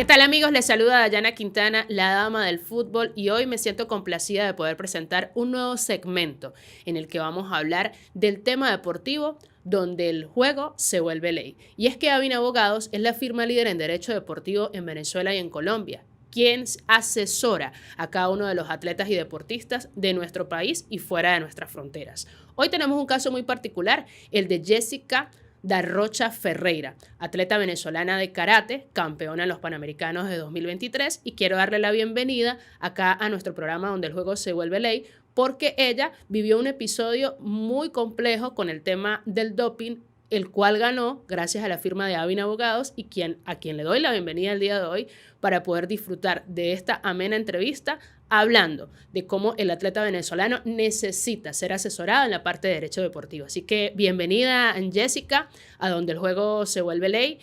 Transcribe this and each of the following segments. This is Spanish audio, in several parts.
¿Qué tal amigos? Les saluda Dayana Quintana, la dama del fútbol, y hoy me siento complacida de poder presentar un nuevo segmento en el que vamos a hablar del tema deportivo donde el juego se vuelve ley. Y es que Avin Abogados es la firma líder en derecho deportivo en Venezuela y en Colombia, quien asesora a cada uno de los atletas y deportistas de nuestro país y fuera de nuestras fronteras. Hoy tenemos un caso muy particular, el de Jessica Darrocha Ferreira, atleta venezolana de karate, campeona en los Panamericanos de 2023, y quiero darle la bienvenida acá a nuestro programa donde el juego se vuelve ley, porque ella vivió un episodio muy complejo con el tema del doping, el cual ganó gracias a la firma de Avin Abogados y a quien le doy la bienvenida el día de hoy para poder disfrutar de esta amena entrevista hablando de cómo el atleta venezolano necesita ser asesorado en la parte de derecho deportivo. Así que bienvenida, Jessica, a donde el juego se vuelve ley.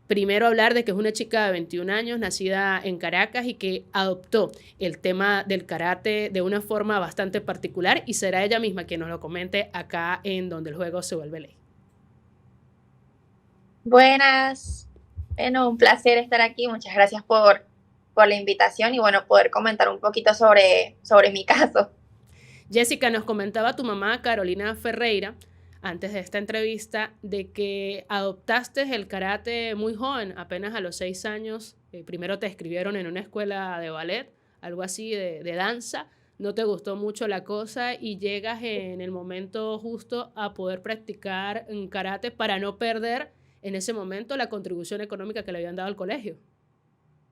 Primero hablar de que es una chica de 21 años, nacida en Caracas y que adoptó el tema del karate de una forma bastante particular, y será ella misma quien nos lo comente acá en donde el juego se vuelve ley. Buenas, bueno, un placer estar aquí. Muchas gracias por la invitación y bueno, poder comentar un poquito sobre mi caso. Jessica, nos comentaba tu mamá Carolina Ferreira antes de esta entrevista de que adoptaste el karate muy joven, apenas a los 6 años. Primero te escribieron en una escuela de ballet, algo así de danza. No te gustó mucho la cosa y llegas en el momento justo a poder practicar karate para no perder en ese momento la contribución económica que le habían dado al colegio.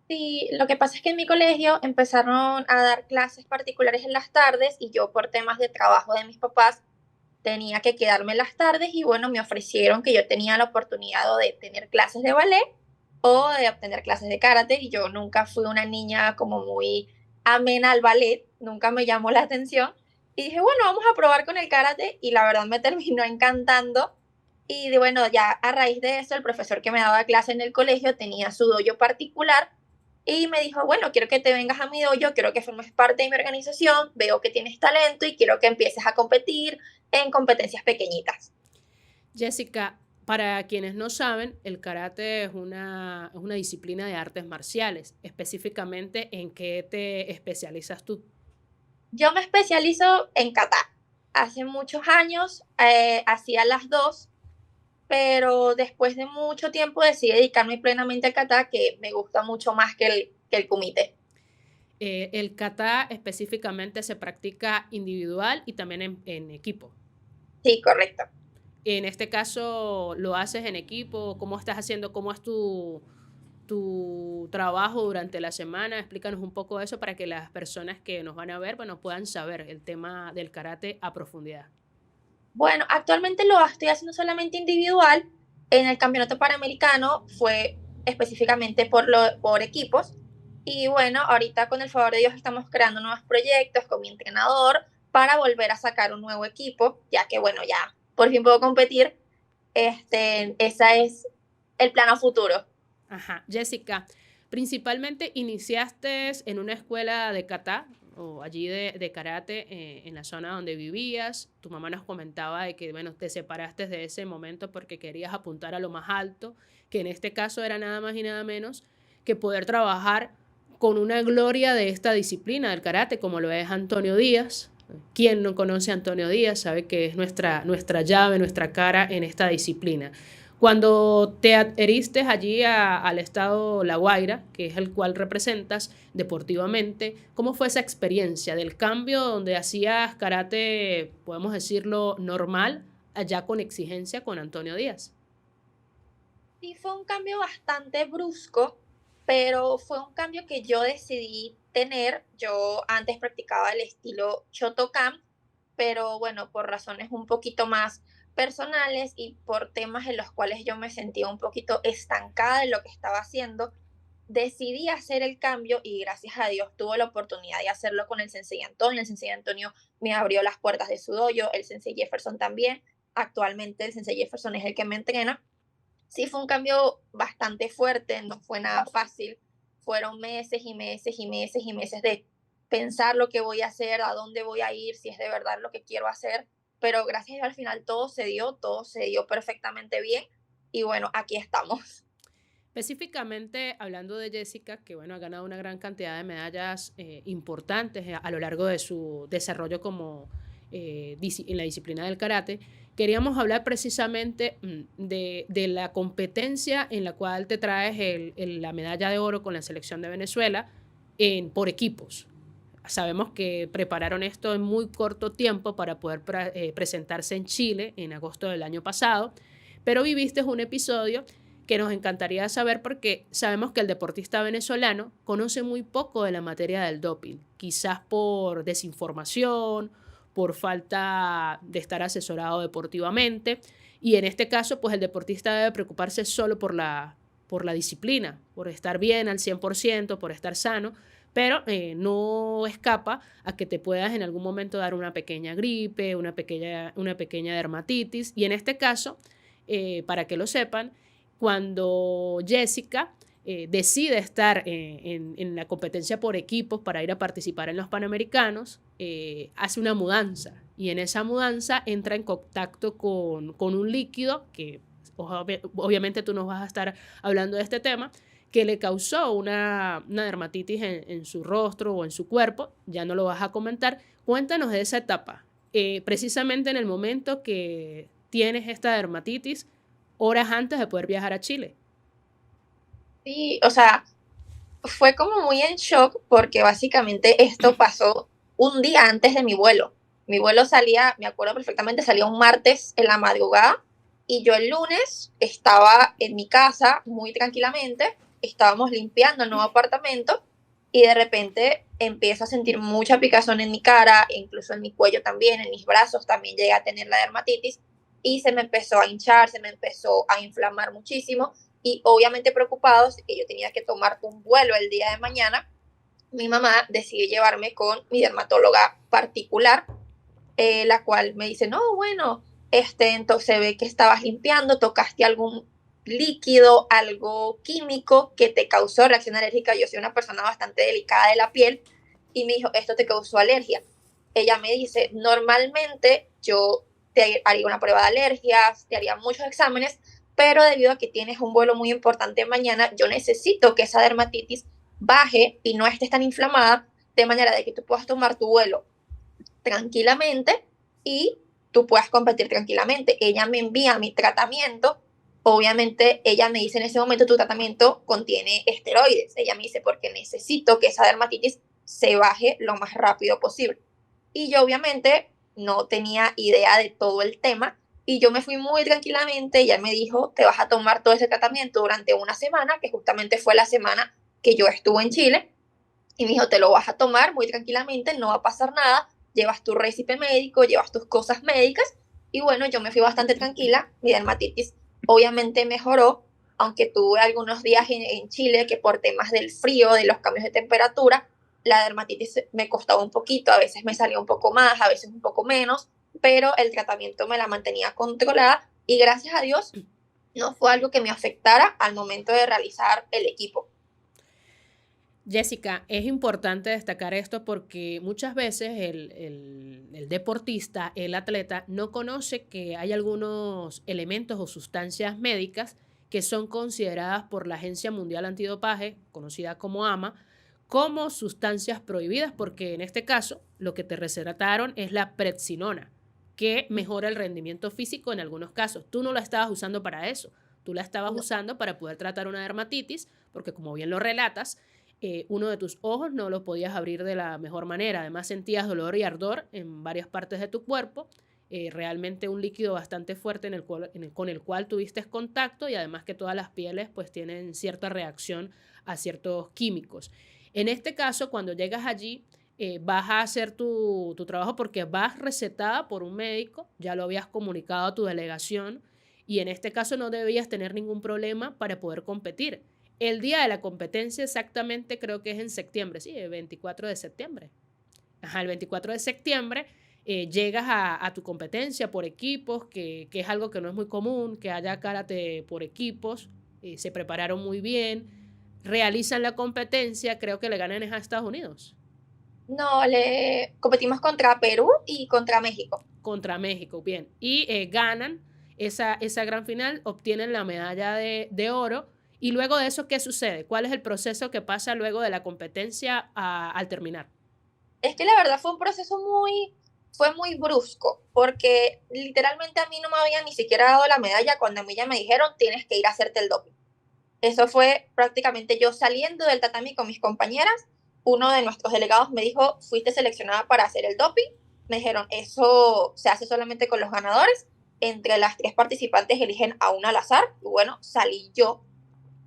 Sí, lo que pasa es que en mi colegio empezaron a dar clases particulares en las tardes y yo por temas de trabajo de mis papás tenía que quedarme en las tardes y bueno, me ofrecieron que yo tenía la oportunidad o de tener clases de ballet o de obtener clases de karate y yo nunca fui una niña como muy amena al ballet, nunca me llamó la atención y dije, bueno, vamos a probar con el karate y la verdad me terminó encantando y de, bueno, ya a raíz de eso el profesor que me daba clase en el colegio tenía su dojo particular y me dijo, bueno, quiero que te vengas a mi dojo, quiero que formes parte de mi organización, veo que tienes talento y quiero que empieces a competir en competencias pequeñitas. Jessica, para quienes no saben, el karate es una disciplina de artes marciales. Específicamente, ¿en qué te especializas tú? Yo me especializo en kata. Hace muchos años hacía las dos, pero después de mucho tiempo decidí dedicarme plenamente al kata, que me gusta mucho más que el kumite. El kata específicamente se practica individual y también en equipo. Sí, correcto. En este caso, ¿lo haces en equipo? ¿Cómo estás haciendo? ¿Cómo es tu trabajo durante la semana? Explícanos un poco eso para que las personas que nos van a ver, bueno, puedan saber el tema del karate a profundidad. Bueno, actualmente lo estoy haciendo solamente individual. En el campeonato panamericano fue específicamente por equipos. Y bueno, ahorita con el favor de Dios estamos creando nuevos proyectos con mi entrenador para volver a sacar un nuevo equipo, ya que bueno, ya por fin puedo competir. Ese es el plano futuro. Ajá. Jessica, principalmente iniciaste en una escuela de kata o allí de karate en la zona donde vivías. Tu mamá nos comentaba de que, bueno, te separaste de ese momento porque querías apuntar a lo más alto, que en este caso era nada más y nada menos que poder trabajar con una gloria de esta disciplina del karate, como lo es Antonio Díaz. Quien no conoce a Antonio Díaz sabe que es nuestra llave, nuestra cara en esta disciplina. Cuando te adheriste allí al estado La Guaira, que es el cual representas deportivamente, ¿cómo fue esa experiencia del cambio donde hacías karate, podemos decirlo, normal, allá con exigencia con Antonio Díaz? Sí, fue un cambio bastante brusco, pero fue un cambio que yo decidí tener. Yo antes practicaba el estilo Shotokan, pero bueno, por razones un poquito más personales y por temas en los cuales yo me sentía un poquito estancada en lo que estaba haciendo, decidí hacer el cambio y gracias a Dios tuve la oportunidad de hacerlo con el Sensei Antonio. El Sensei Antonio me abrió las puertas de su dojo, el Sensei Jefferson también. Actualmente el Sensei Jefferson es el que me entrena. Sí, fue un cambio bastante fuerte, no fue nada fácil. Fueron meses y meses y meses y meses de pensar lo que voy a hacer, a dónde voy a ir, si es de verdad lo que quiero hacer. Pero gracias a Dios al final todo se dio perfectamente bien. Y bueno, aquí estamos. Específicamente hablando de Jessica, que bueno, ha ganado una gran cantidad de medallas importantes a lo largo de su desarrollo como en la disciplina del karate, queríamos hablar precisamente de la competencia en la cual te traes la medalla de oro con la selección de Venezuela por equipos. Sabemos que prepararon esto en muy corto tiempo para poder presentarse en Chile en agosto del año pasado, pero viviste un episodio que nos encantaría saber porque sabemos que el deportista venezolano conoce muy poco de la materia del doping, quizás por desinformación, por falta de estar asesorado deportivamente, y en este caso pues el deportista debe preocuparse solo por la disciplina, por estar bien al 100%, por estar sano, pero no escapa a que te puedas en algún momento dar una pequeña gripe, una pequeña dermatitis, y en este caso, para que lo sepan, cuando Jessica decide estar en la competencia por equipos para ir a participar en los Panamericanos, hace una mudanza y en esa mudanza entra en contacto con un líquido que obviamente tú nos vas a estar hablando de este tema, que le causó una dermatitis en su rostro o en su cuerpo, ya no lo vas a comentar. Cuéntanos de esa etapa, precisamente en el momento que tienes esta dermatitis, horas antes de poder viajar a Chile. Sí, o sea, fue como muy en shock porque básicamente esto pasó un día antes de mi vuelo. Mi vuelo salía, me acuerdo perfectamente, salía un martes en la madrugada y yo el lunes estaba en mi casa muy tranquilamente, estábamos limpiando el nuevo apartamento y de repente empiezo a sentir mucha picazón en mi cara, incluso en mi cuello también, en mis brazos también llegué a tener la dermatitis y se me empezó a hinchar, se me empezó a inflamar muchísimo y obviamente preocupados que yo tenía que tomar un vuelo el día de mañana, mi mamá decidió llevarme con mi dermatóloga particular, la cual me dice, no, bueno, entonces se ve que estabas limpiando, tocaste algún líquido, algo químico que te causó reacción alérgica. Yo soy una persona bastante delicada de la piel y me dijo, esto te causó alergia. Ella me dice, normalmente yo te haría una prueba de alergias, te haría muchos exámenes, pero debido a que tienes un vuelo muy importante mañana, yo necesito que esa dermatitis baje y no estés tan inflamada, de manera de que tú puedas tomar tu vuelo tranquilamente y tú puedas competir tranquilamente. Ella me envía mi tratamiento. Obviamente, ella me dice en ese momento, tu tratamiento contiene esteroides. Ella me dice, porque necesito que esa dermatitis se baje lo más rápido posible. Y yo obviamente no tenía idea de todo el tema y yo me fui muy tranquilamente. Ella me dijo, te vas a tomar todo ese tratamiento durante una semana, que justamente fue la semana que yo estuve en Chile. Y me dijo, te lo vas a tomar muy tranquilamente, no va a pasar nada, llevas tu récipe médico, llevas tus cosas médicas. Y bueno, yo me fui bastante tranquila, mi dermatitis obviamente mejoró, aunque tuve algunos días en Chile que por temas del frío, de los cambios de temperatura, la dermatitis me costaba un poquito, a veces me salía un poco más, a veces un poco menos, pero el tratamiento me la mantenía controlada y gracias a Dios no fue algo que me afectara al momento de realizar el equipo. Jessica, es importante destacar esto porque muchas veces el deportista, el atleta, no conoce que hay algunos elementos o sustancias médicas que son consideradas por la Agencia Mundial Antidopaje, conocida como AMA, como sustancias prohibidas, porque en este caso lo que te recetaron es la predsinona, que mejora el rendimiento físico en algunos casos. Tú no la estabas usando para eso, tú la estabas usando para poder tratar una dermatitis, porque como bien lo relatas, uno de tus ojos no lo podías abrir de la mejor manera. Además sentías dolor y ardor en varias partes de tu cuerpo. Realmente un líquido bastante fuerte con el cual tuviste contacto y además que todas las pieles pues tienen cierta reacción a ciertos químicos. En este caso, cuando llegas allí, vas a hacer tu trabajo porque vas recetada por un médico, ya lo habías comunicado a tu delegación y en este caso no debías tener ningún problema para poder competir. El día de la competencia exactamente creo que es en septiembre, sí, el 24 de septiembre. Ajá, el 24 de septiembre llegas a tu competencia por equipos, que es algo que no es muy común, que haya karate por equipos, se prepararon muy bien, realizan la competencia, creo que le ganan a Estados Unidos. No, le competimos contra Perú y contra México. Contra México, bien. Y ganan esa gran final, obtienen la medalla de oro Y luego de eso, ¿qué sucede? ¿Cuál es el proceso que pasa luego de la competencia al terminar? Es que la verdad fue un proceso fue muy brusco, porque literalmente a mí no me habían ni siquiera dado la medalla cuando a mí ya me dijeron tienes que ir a hacerte el doping. Eso fue prácticamente yo saliendo del tatami con mis compañeras. Uno de nuestros delegados me dijo, fuiste seleccionada para hacer el doping. Me dijeron, eso se hace solamente con los ganadores. Entre las 3 participantes eligen a una al azar. Y bueno, salí yo.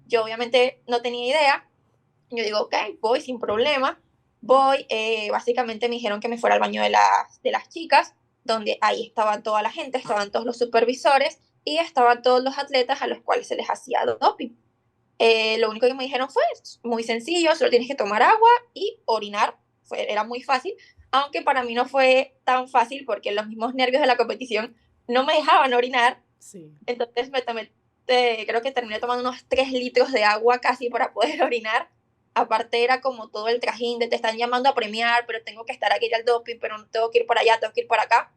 Yo obviamente no tenía idea. Yo digo, ok, voy sin problema. Voy, básicamente me dijeron que me fuera al baño de las chicas, donde ahí estaban toda la gente, estaban todos los supervisores y estaban todos los atletas a los cuales se les hacía doping. Lo único que me dijeron fue muy sencillo, solo tienes que tomar agua y orinar. Era muy fácil, aunque para mí no fue tan fácil porque los mismos nervios de la competición no me dejaban orinar. Sí. Entonces me tomé, creo que terminé tomando unos 3 litros de agua casi para poder orinar. Aparte era como todo el trajín de te están llamando a premiar, pero tengo que estar aquí al doping, pero no tengo que ir para allá, tengo que ir para acá.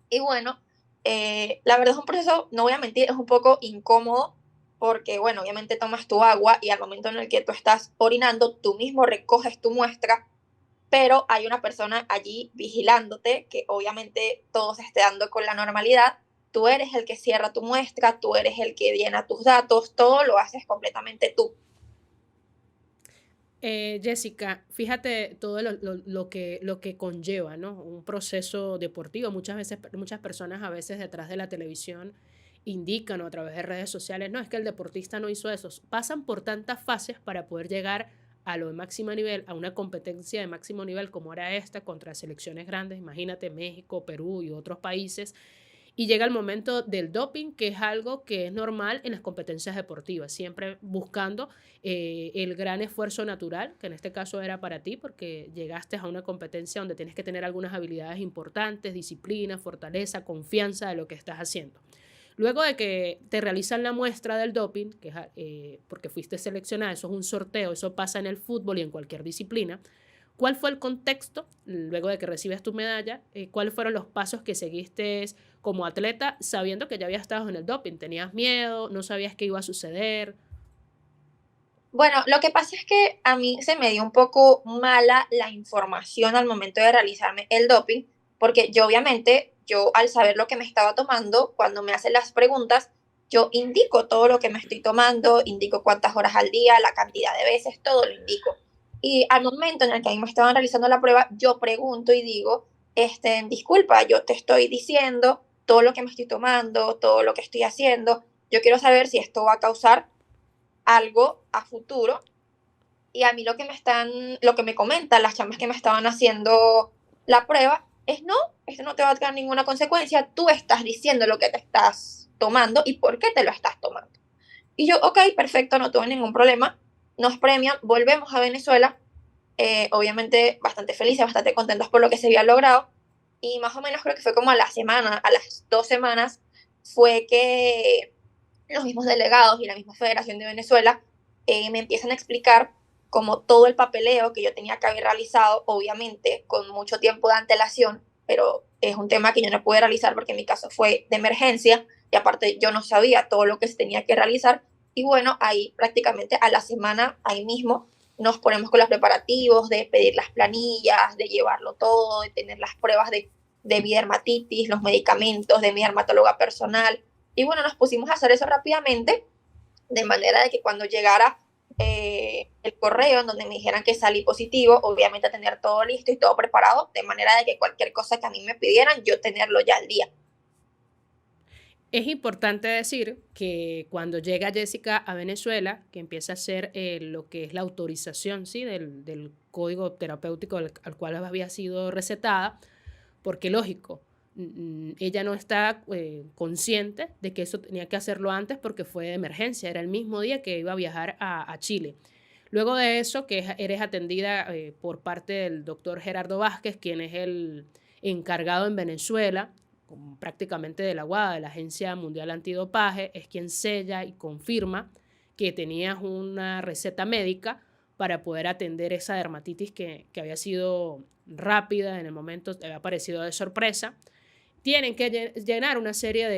Y bueno, la verdad es un proceso, no voy a mentir, es un poco incómodo porque, bueno, obviamente tomas tu agua y al momento en el que tú estás orinando, tú mismo recoges tu muestra, pero hay una persona allí vigilándote, que obviamente todo se esté dando con la normalidad. Tú eres el que cierra tu muestra, tú eres el que llena tus datos, todo lo haces completamente tú. Jessica, fíjate todo lo que conlleva, ¿no? Un proceso deportivo. Muchas veces, muchas personas a veces detrás de la televisión indican o a través de redes sociales, no, es que el deportista no hizo eso. Pasan por tantas fases para poder llegar a lo de máximo nivel, a una competencia de máximo nivel como era esta contra selecciones grandes, imagínate México, Perú y otros países. Y llega el momento del doping, que es algo que es normal en las competencias deportivas, siempre buscando el gran esfuerzo natural, que en este caso era para ti, porque llegaste a una competencia donde tienes que tener algunas habilidades importantes, disciplina, fortaleza, confianza de lo que estás haciendo. Luego de que te realizan la muestra del doping, que es, porque fuiste seleccionada, eso es un sorteo, eso pasa en el fútbol y en cualquier disciplina. ¿Cuál fue el contexto luego de que recibes tu medalla? ¿Cuáles fueron los pasos que seguiste como atleta sabiendo que ya habías estado en el doping? ¿Tenías miedo? ¿No sabías qué iba a suceder? Bueno, lo que pasa es que a mí se me dio un poco mala la información al momento de realizarme el doping, porque yo obviamente, yo al saber lo que me estaba tomando, cuando me hacen las preguntas, yo indico todo lo que me estoy tomando, indico cuántas horas al día, la cantidad de veces, todo lo indico. Y al momento en el que a mí me estaban realizando la prueba, yo pregunto y digo, disculpa, yo te estoy diciendo todo lo que me estoy tomando, todo lo que estoy haciendo, yo quiero saber si esto va a causar algo a futuro. Y a mí lo que me comentan las chamas que me estaban haciendo la prueba es no, esto no te va a traer ninguna consecuencia, tú estás diciendo lo que te estás tomando y por qué te lo estás tomando. Y yo, ok, perfecto, no tuve ningún problema, nos premian, volvemos a Venezuela, obviamente bastante felices, bastante contentos por lo que se había logrado, y más o menos creo que fue como a la semana, a las 2 semanas, fue que los mismos delegados y la misma Federación de Venezuela me empiezan a explicar como todo el papeleo que yo tenía que haber realizado, obviamente con mucho tiempo de antelación, pero es un tema que yo no pude realizar porque en mi caso fue de emergencia y aparte yo no sabía todo lo que se tenía que realizar. Y bueno, ahí prácticamente a la semana, ahí mismo, nos ponemos con los preparativos de pedir las planillas, de llevarlo todo, de tener las pruebas de mi dermatitis, los medicamentos, de mi dermatóloga personal. Y bueno, nos pusimos a hacer eso rápidamente, de manera de que cuando llegara el correo en donde me dijeran que salí positivo, obviamente tener todo listo y todo preparado, de manera de que cualquier cosa que a mí me pidieran, yo tenerlo ya al día. Es importante decir que cuando llega Jessica a Venezuela, que empieza a hacer lo que es la autorización, ¿sí? del código terapéutico al cual había sido recetada, porque lógico, ella no está consciente de que eso tenía que hacerlo antes porque fue de emergencia, era el mismo día que iba a viajar a Chile. Luego de eso, que eres atendida por parte del doctor Gerardo Vázquez, quien es el encargado en Venezuela, como prácticamente de la UADA, de la Agencia Mundial Antidopaje, es quien sella y confirma que tenías una receta médica para poder atender esa dermatitis que había sido rápida en el momento, te había aparecido de sorpresa. Tienen que llenar una serie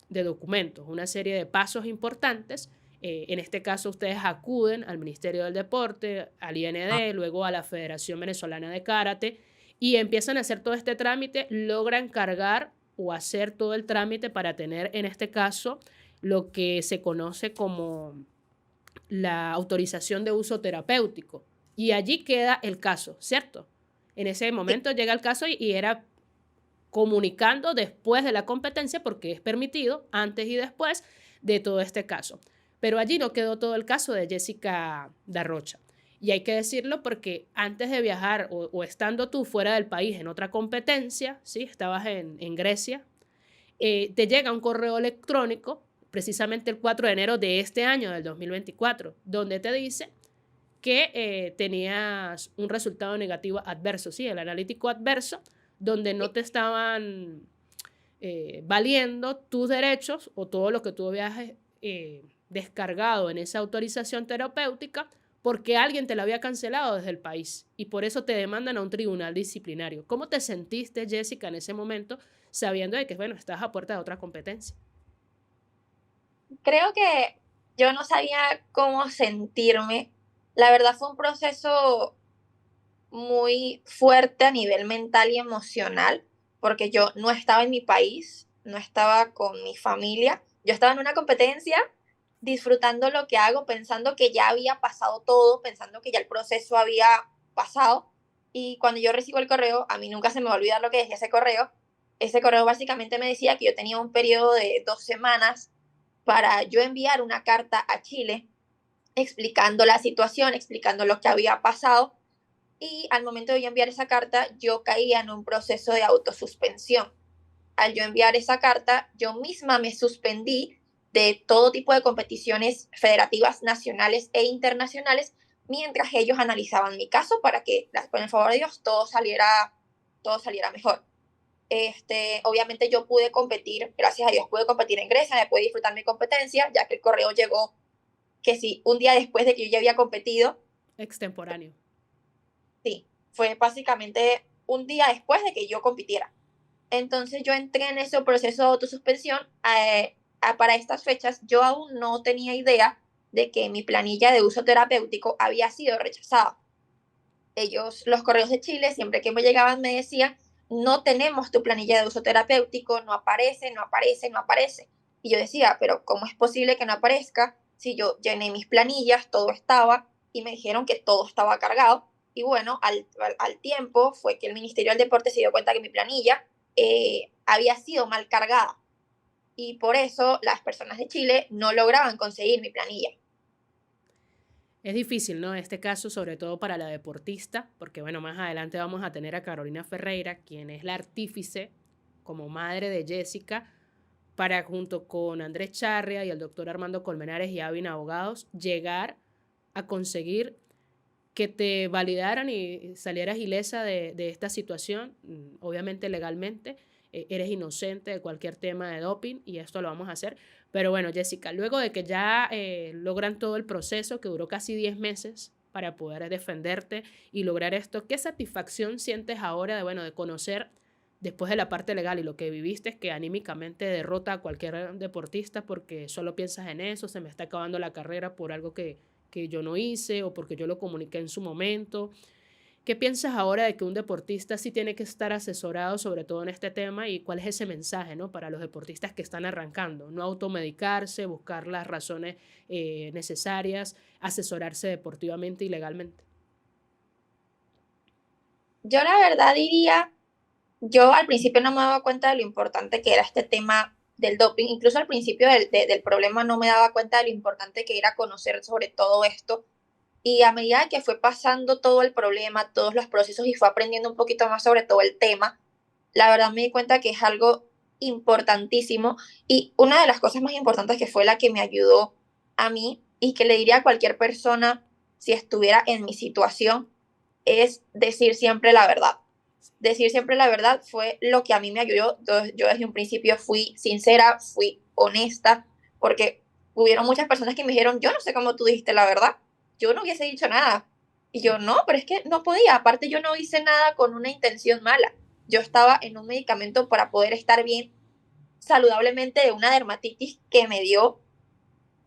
de documentos, una serie de pasos importantes En este caso, ustedes acuden al Ministerio del Deporte, al IND, luego a la Federación Venezolana de Karate y empiezan a hacer todo este trámite, logran cargar o hacer todo el trámite para tener, en este caso, lo que se conoce como la autorización de uso terapéutico. Y allí queda el caso, ¿cierto? En ese momento llega el caso y era comunicando después de la competencia, porque es permitido antes y después de todo este caso. Pero allí no quedó todo el caso de Jessica Darrocha. Y hay que decirlo porque antes de viajar o estando tú fuera del país en otra competencia, ¿sí? Estabas en Grecia, te llega un correo electrónico, precisamente el 4 de enero de este año, del 2024, donde te dice que tenías un resultado negativo adverso, ¿sí? El analítico adverso, donde no te estaban valiendo tus derechos o todo lo que tú habías descargado en esa autorización terapéutica porque alguien te lo había cancelado desde el país y por eso te demandan a un tribunal disciplinario. ¿Cómo te sentiste, Jessica, en ese momento sabiendo de que, bueno, estás a puerta de otra competencia? Creo que yo no sabía cómo sentirme. La verdad fue un proceso muy fuerte a nivel mental y emocional, porque yo no estaba en mi país, no estaba con mi familia, yo estaba en una competencia disfrutando lo que hago, pensando que ya había pasado todo, pensando que ya el proceso había pasado. Y cuando yo recibo el correo, a mí nunca se me va a olvidar lo que decía ese correo. Ese correo básicamente me decía que yo tenía un periodo de 2 semanas para yo enviar una carta a Chile explicando la situación, explicando lo que había pasado y al momento de yo enviar esa carta, yo caía en un proceso de autosuspensión. Al yo enviar esa carta, yo misma me suspendí de todo tipo de competiciones federativas nacionales e internacionales mientras ellos analizaban mi caso para que, con el favor de Dios, todo saliera mejor. Obviamente yo pude competir, gracias a Dios pude competir en Grecia, me pude disfrutar mi competencia, ya que el correo llegó que sí, un día después de que yo ya había competido. Extemporáneo. Sí, fue básicamente un día después de que yo compitiera. Entonces yo entré en ese proceso de autosuspensión. Para estas fechas yo aún no tenía idea de que mi planilla de uso terapéutico había sido rechazada. Ellos, los correos de Chile, siempre que me llegaban me decían, no tenemos tu planilla de uso terapéutico, no aparece, no aparece, no aparece. Y yo decía, pero ¿cómo es posible que no aparezca si yo llené mis planillas, todo estaba, y me dijeron que todo estaba cargado? Y bueno, al tiempo fue que el Ministerio del Deporte se dio cuenta que mi planilla había sido mal cargada. Y por eso las personas de Chile no lograban conseguir mi planilla. Es difícil, ¿no? Este caso, sobre todo para la deportista, porque bueno, más adelante vamos a tener a Carolina Ferreira, quien es la artífice como madre de Jessica, para junto con Andrés Charria y el doctor Armando Colmenares y Avin Abogados, llegar a conseguir que te validaran y salieras ilesa de esta situación, obviamente legalmente, eres inocente de cualquier tema de doping y esto lo vamos a hacer. Pero bueno, Jessica, luego de que ya logran todo el proceso, que duró casi 10 meses para poder defenderte y lograr esto, ¿qué satisfacción sientes ahora de, bueno, de conocer después de la parte legal y lo que viviste, que anímicamente derrota a cualquier deportista porque solo piensas en eso, se me está acabando la carrera por algo que yo no hice o porque yo lo comuniqué en su momento? ¿Qué piensas ahora de que un deportista sí tiene que estar asesorado, sobre todo en este tema, y cuál es ese mensaje, ¿no? Para los deportistas que están arrancando? No automedicarse, buscar las razones necesarias, asesorarse deportivamente y legalmente. Yo la verdad diría, yo al principio no me daba cuenta de lo importante que era este tema del doping, incluso al principio del problema no me daba cuenta de lo importante que era conocer sobre todo esto. Y a medida que fue pasando todo el problema, todos los procesos y fue aprendiendo un poquito más sobre todo el tema, la verdad me di cuenta que es algo importantísimo y una de las cosas más importantes que fue la que me ayudó a mí y que le diría a cualquier persona si estuviera en mi situación es decir siempre la verdad. Decir siempre la verdad fue lo que a mí me ayudó. Yo desde un principio fui sincera, fui honesta, porque hubieron muchas personas que me dijeron, yo no sé cómo tú dijiste la verdad, yo no hubiese dicho nada. Y yo, no, pero es que no podía. Aparte, yo no hice nada con una intención mala. Yo estaba en un medicamento para poder estar bien saludablemente de una dermatitis que me dio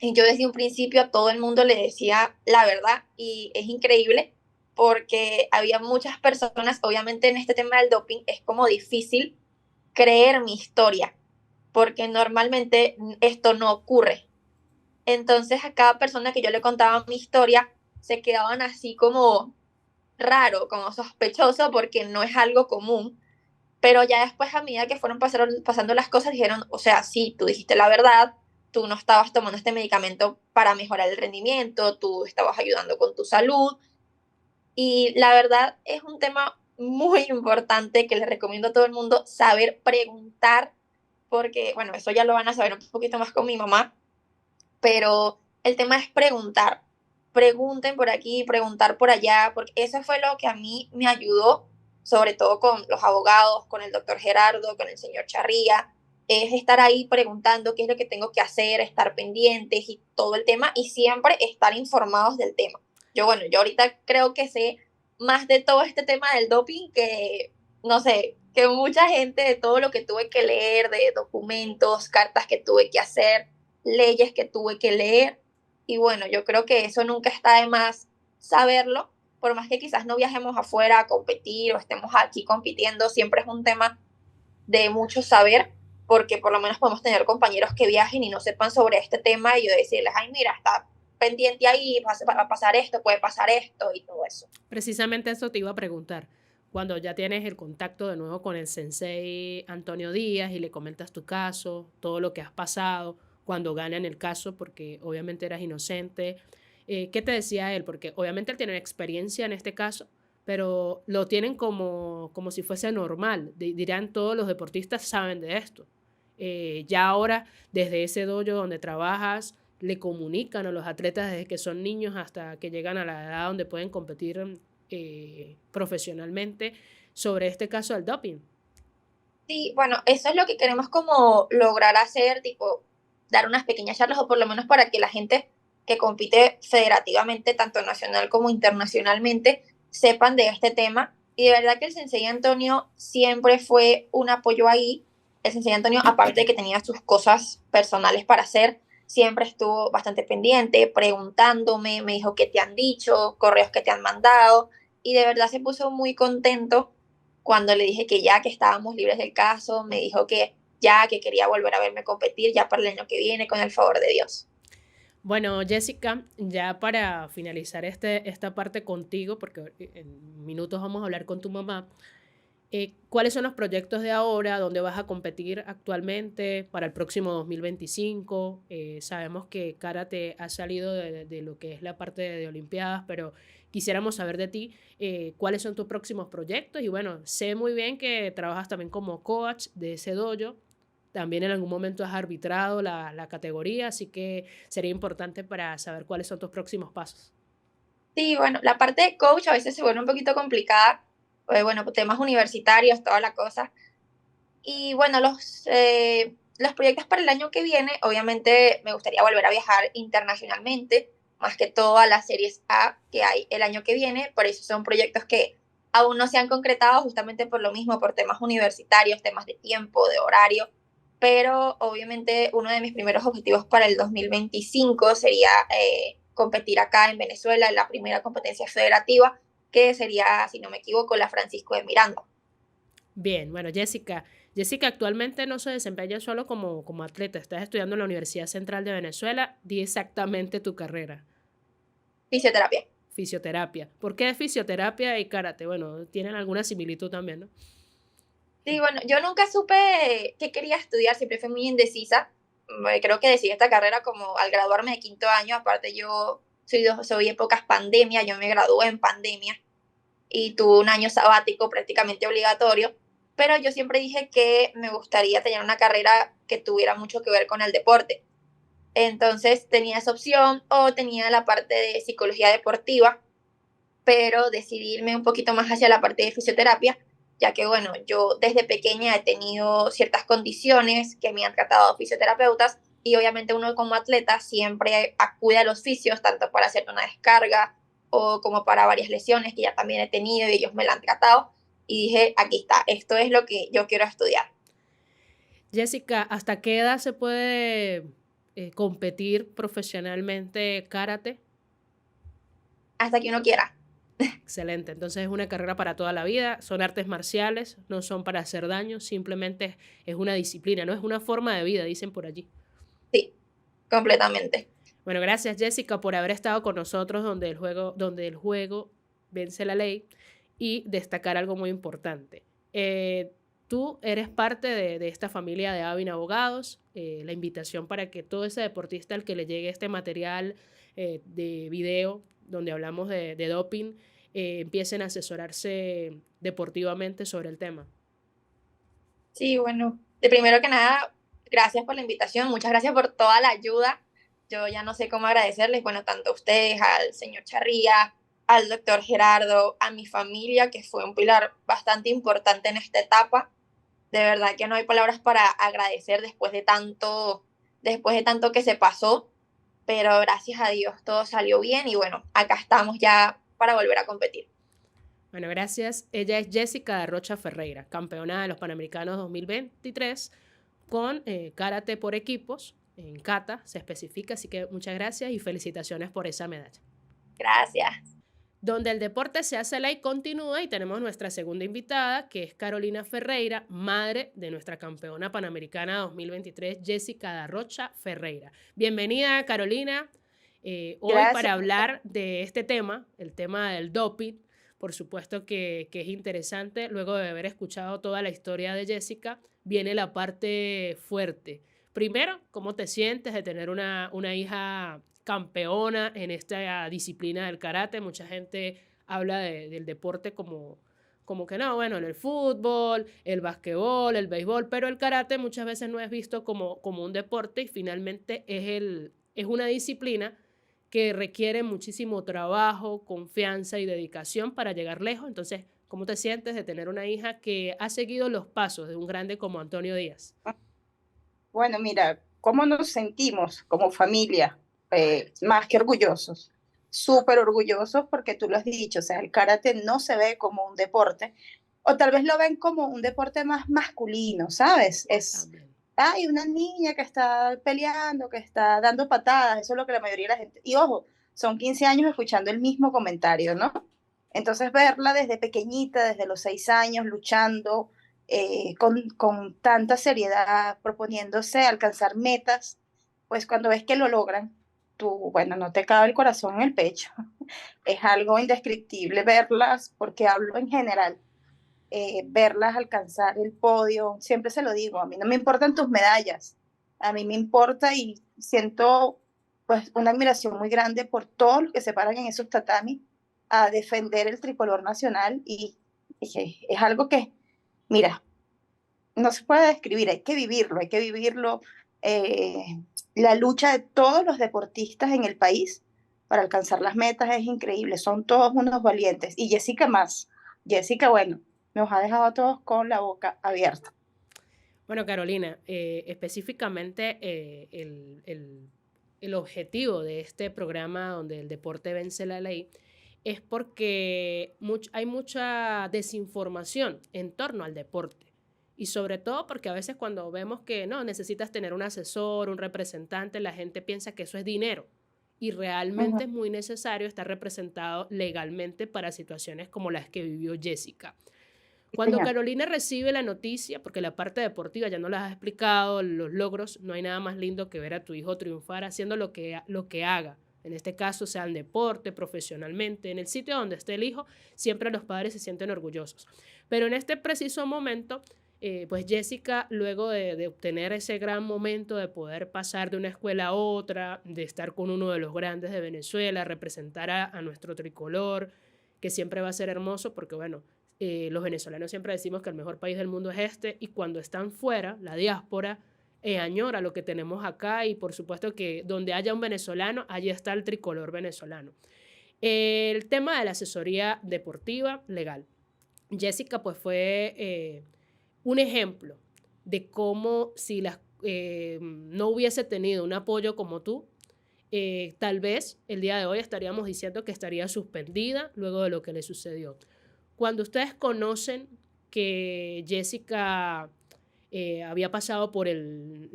Y yo desde un principio a todo el mundo le decía la verdad y es increíble porque había muchas personas, obviamente en este tema del doping es como difícil creer mi historia porque normalmente esto no ocurre. Entonces a cada persona que yo le contaba mi historia se quedaban así como raro, como sospechoso porque no es algo común. Pero ya después, a medida que fueron pasando las cosas, dijeron, o sea, sí, tú dijiste la verdad, tú no estabas tomando este medicamento para mejorar el rendimiento, tú estabas ayudando con tu salud. Y la verdad es un tema muy importante que les recomiendo a todo el mundo saber preguntar, porque, bueno, eso ya lo van a saber un poquito más con mi mamá, pero el tema es preguntar. Pregunten por aquí, preguntar por allá, porque eso fue lo que a mí me ayudó, sobre todo con los abogados, con el doctor Gerardo, con el señor Charría, es estar ahí preguntando qué es lo que tengo que hacer, estar pendientes y todo el tema, y siempre estar informados del tema. Yo, bueno, yo ahorita creo que sé más de todo este tema del doping que, no sé, que mucha gente de todo lo que tuve que leer, de documentos, cartas que tuve que hacer, leyes que tuve que leer. Y bueno, yo creo que eso nunca está de más saberlo, por más que quizás no viajemos afuera a competir o estemos aquí compitiendo, siempre es un tema de mucho saber, porque por lo menos podemos tener compañeros que viajen y no sepan sobre este tema y yo decirles, ay, mira, está pendiente ahí, va a pasar esto, puede pasar esto y todo eso. Precisamente eso te iba a preguntar. Cuando ya tienes el contacto de nuevo con el sensei Antonio Díaz y le comentas tu caso, todo lo que has pasado, cuando ganan el caso, porque obviamente eras inocente, ¿qué te decía él? Porque obviamente él tiene experiencia en este caso, pero lo tienen como si fuese normal. Dirán todos los deportistas saben de esto. Ya ahora, desde ese dojo donde trabajas, le comunican a los atletas desde que son niños hasta que llegan a la edad donde pueden competir profesionalmente sobre este caso del doping. Sí, bueno, eso es lo que queremos como lograr hacer, tipo, dar unas pequeñas charlas o por lo menos para que la gente que compite federativamente, tanto nacional como internacionalmente, sepan de este tema. Y de verdad que el Sensei Antonio siempre fue un apoyo ahí. El Sensei Antonio, aparte de que tenía sus cosas personales para hacer, siempre estuvo bastante pendiente, preguntándome, me dijo qué te han dicho, correos que te han mandado, y de verdad se puso muy contento cuando le dije que ya que estábamos libres del caso, me dijo que ya que quería volver a verme competir ya para el año que viene con el favor de Dios. Bueno, Jessica, ya para finalizar esta parte contigo, porque en minutos vamos a hablar con tu mamá, ¿cuáles son los proyectos de ahora? ¿Dónde vas a competir actualmente para el próximo 2025? Sabemos que karate ha salido de lo que es la parte de Olimpiadas, pero quisiéramos saber de ti cuáles son tus próximos proyectos. Y bueno, sé muy bien que trabajas también como coach de ese dojo. También en algún momento has arbitrado la categoría, así que sería importante para saber cuáles son tus próximos pasos. Sí, bueno, la parte de coach a veces se vuelve un poquito complicada, bueno, temas universitarios, toda la cosa. Y bueno, los proyectos para el año que viene, obviamente me gustaría volver a viajar internacionalmente, más que todo a las series A que hay el año que viene, por eso son proyectos que aún no se han concretado justamente por lo mismo, por temas universitarios, temas de tiempo, de horario, pero obviamente uno de mis primeros objetivos para el 2025 sería competir acá en Venezuela en la primera competencia federativa, que sería, si no me equivoco, la Francisco de Miranda. Bien, bueno, Jessica. Jessica actualmente no se desempeña solo como atleta, estás estudiando en la Universidad Central de Venezuela, di exactamente tu carrera, Fisioterapia. fisioterapia. ¿Por qué fisioterapia y karate? Bueno, tienen alguna similitud también, ¿no? Sí, bueno, yo nunca supe qué quería estudiar, siempre fui muy indecisa. Creo que decidí esta carrera como al graduarme de quinto año, aparte yo soy épocas pandemia, yo me gradué en pandemia y tuve un año sabático prácticamente obligatorio, pero yo siempre dije que me gustaría tener una carrera que tuviera mucho que ver con el deporte. Entonces tenía esa opción o tenía la parte de psicología deportiva, pero decidí irme un poquito más hacia la parte de fisioterapia, ya que, bueno, yo desde pequeña he tenido ciertas condiciones que me han tratado fisioterapeutas y obviamente uno como atleta siempre acude a los fisios, tanto para hacer una descarga o como para varias lesiones que ya también he tenido y ellos me la han tratado. Y dije, aquí está, esto es lo que yo quiero estudiar. Jessica, ¿hasta qué edad se puede competir profesionalmente karate? Hasta que uno quiera. Excelente, entonces es una carrera para toda la vida, son artes marciales, no son para hacer daño, simplemente es una disciplina, no es una forma de vida, dicen por allí. Sí, completamente. Bueno, gracias Jessica por haber estado con nosotros donde el juego vence la ley y destacar algo muy importante. Tú eres parte de esta familia de Avin Abogados, la invitación para que todo ese deportista al que le llegue este material de video donde hablamos de doping, empiecen a asesorarse deportivamente sobre el tema. Sí, bueno, de primero que nada, gracias por la invitación, muchas gracias por toda la ayuda. Yo ya no sé cómo agradecerles, bueno, tanto a ustedes, al señor Charría, al doctor Gerardo, a mi familia, que fue un pilar bastante importante en esta etapa. De verdad que no hay palabras para agradecer después de tanto que se pasó, pero gracias a Dios todo salió bien y bueno, acá estamos ya para volver a competir. Bueno, gracias. Ella es Jessica de Rocha Ferreira, campeona de los Panamericanos 2023 con karate por equipos. En kata se especifica, así que muchas gracias y felicitaciones por esa medalla. Gracias. Donde el deporte se hace ley continúa y tenemos nuestra segunda invitada, que es Carolina Ferreira, madre de nuestra campeona panamericana 2023, Jessica da Rocha Ferreira. Bienvenida, Carolina. Hoy para hablar de este tema, el tema del doping, por supuesto que es interesante. Luego de haber escuchado toda la historia de Jessica, viene la parte fuerte. Primero, ¿cómo te sientes de tener una hija campeona en esta disciplina del karate? Mucha gente habla del deporte como que no, bueno, en el fútbol, el basquetbol, el béisbol, pero el karate muchas veces no es visto como un deporte y finalmente es una disciplina que requiere muchísimo trabajo, confianza y dedicación para llegar lejos. Entonces, ¿cómo te sientes de tener una hija que ha seguido los pasos de un grande como Antonio Díaz? Bueno, mira, ¿cómo nos sentimos como familia? Más que orgullosos, súper orgullosos porque tú lo has dicho, o sea, el karate no se ve como un deporte, o tal vez lo ven como un deporte más masculino, ¿sabes? Hay una niña que está peleando, que está dando patadas, eso es lo que la mayoría de la gente, y ojo, son 15 años escuchando el mismo comentario, ¿no? Entonces verla desde pequeñita, desde los 6 años, luchando, con tanta seriedad, proponiéndose alcanzar metas, pues cuando ves que lo logran, tú, bueno, no te cabe el corazón en el pecho. Es algo indescriptible verlas, porque hablo en general, verlas alcanzar el podio, siempre se lo digo, a mí no me importan tus medallas, a mí me importa y siento pues una admiración muy grande por todos los que se paran en esos tatamis a defender el tricolor nacional y es algo que, mira, no se puede describir, hay que vivirlo. eh, la lucha de todos los deportistas en el país para alcanzar las metas es increíble, son todos unos valientes. Y Jessica más, Jessica, bueno, nos ha dejado a todos con la boca abierta. Bueno, Carolina, específicamente el objetivo de este programa donde el deporte vence la ley es porque hay mucha desinformación en torno al deporte. Y sobre todo porque a veces cuando vemos que no, necesitas tener un asesor, un representante, la gente piensa que eso es dinero. Y realmente es muy necesario estar representado legalmente para situaciones como las que vivió Jessica. Cuando Carolina recibe la noticia, porque la parte deportiva ya no las has explicado, los logros, no hay nada más lindo que ver a tu hijo triunfar haciendo lo que haga. En este caso, sea en deporte, profesionalmente, en el sitio donde esté el hijo, siempre los padres se sienten orgullosos. Pero en este preciso momento, pues Jessica, luego de obtener ese gran momento de poder pasar de una escuela a otra, de estar con uno de los grandes de Venezuela, representar a nuestro tricolor, que siempre va a ser hermoso porque, bueno, los venezolanos siempre decimos que el mejor país del mundo es este y cuando están fuera, la diáspora añora lo que tenemos acá y por supuesto que donde haya un venezolano, allí está el tricolor venezolano. El tema de la asesoría deportiva legal. Jessica pues fue un ejemplo de cómo si no hubiese tenido un apoyo como tú, tal vez el día de hoy estaríamos diciendo que estaría suspendida luego de lo que le sucedió. Cuando ustedes conocen que Jessica había pasado por el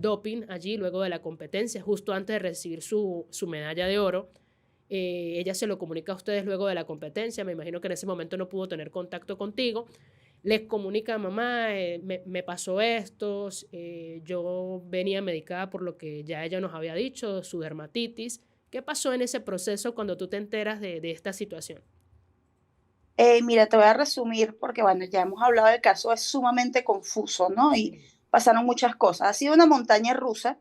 doping allí luego de la competencia, justo antes de recibir su medalla de oro. Ella se lo comunica a ustedes luego de la competencia, me imagino que en ese momento no pudo tener contacto contigo. Les comunica: mamá, me pasó esto, yo venía medicada por lo que ya ella nos había dicho, su dermatitis. ¿Qué pasó en ese proceso cuando tú te enteras de esta situación? Mira, te voy a resumir porque, bueno, ya hemos hablado del caso, es sumamente confuso, ¿no? Y Sí. pasaron muchas cosas. Ha sido una montaña rusa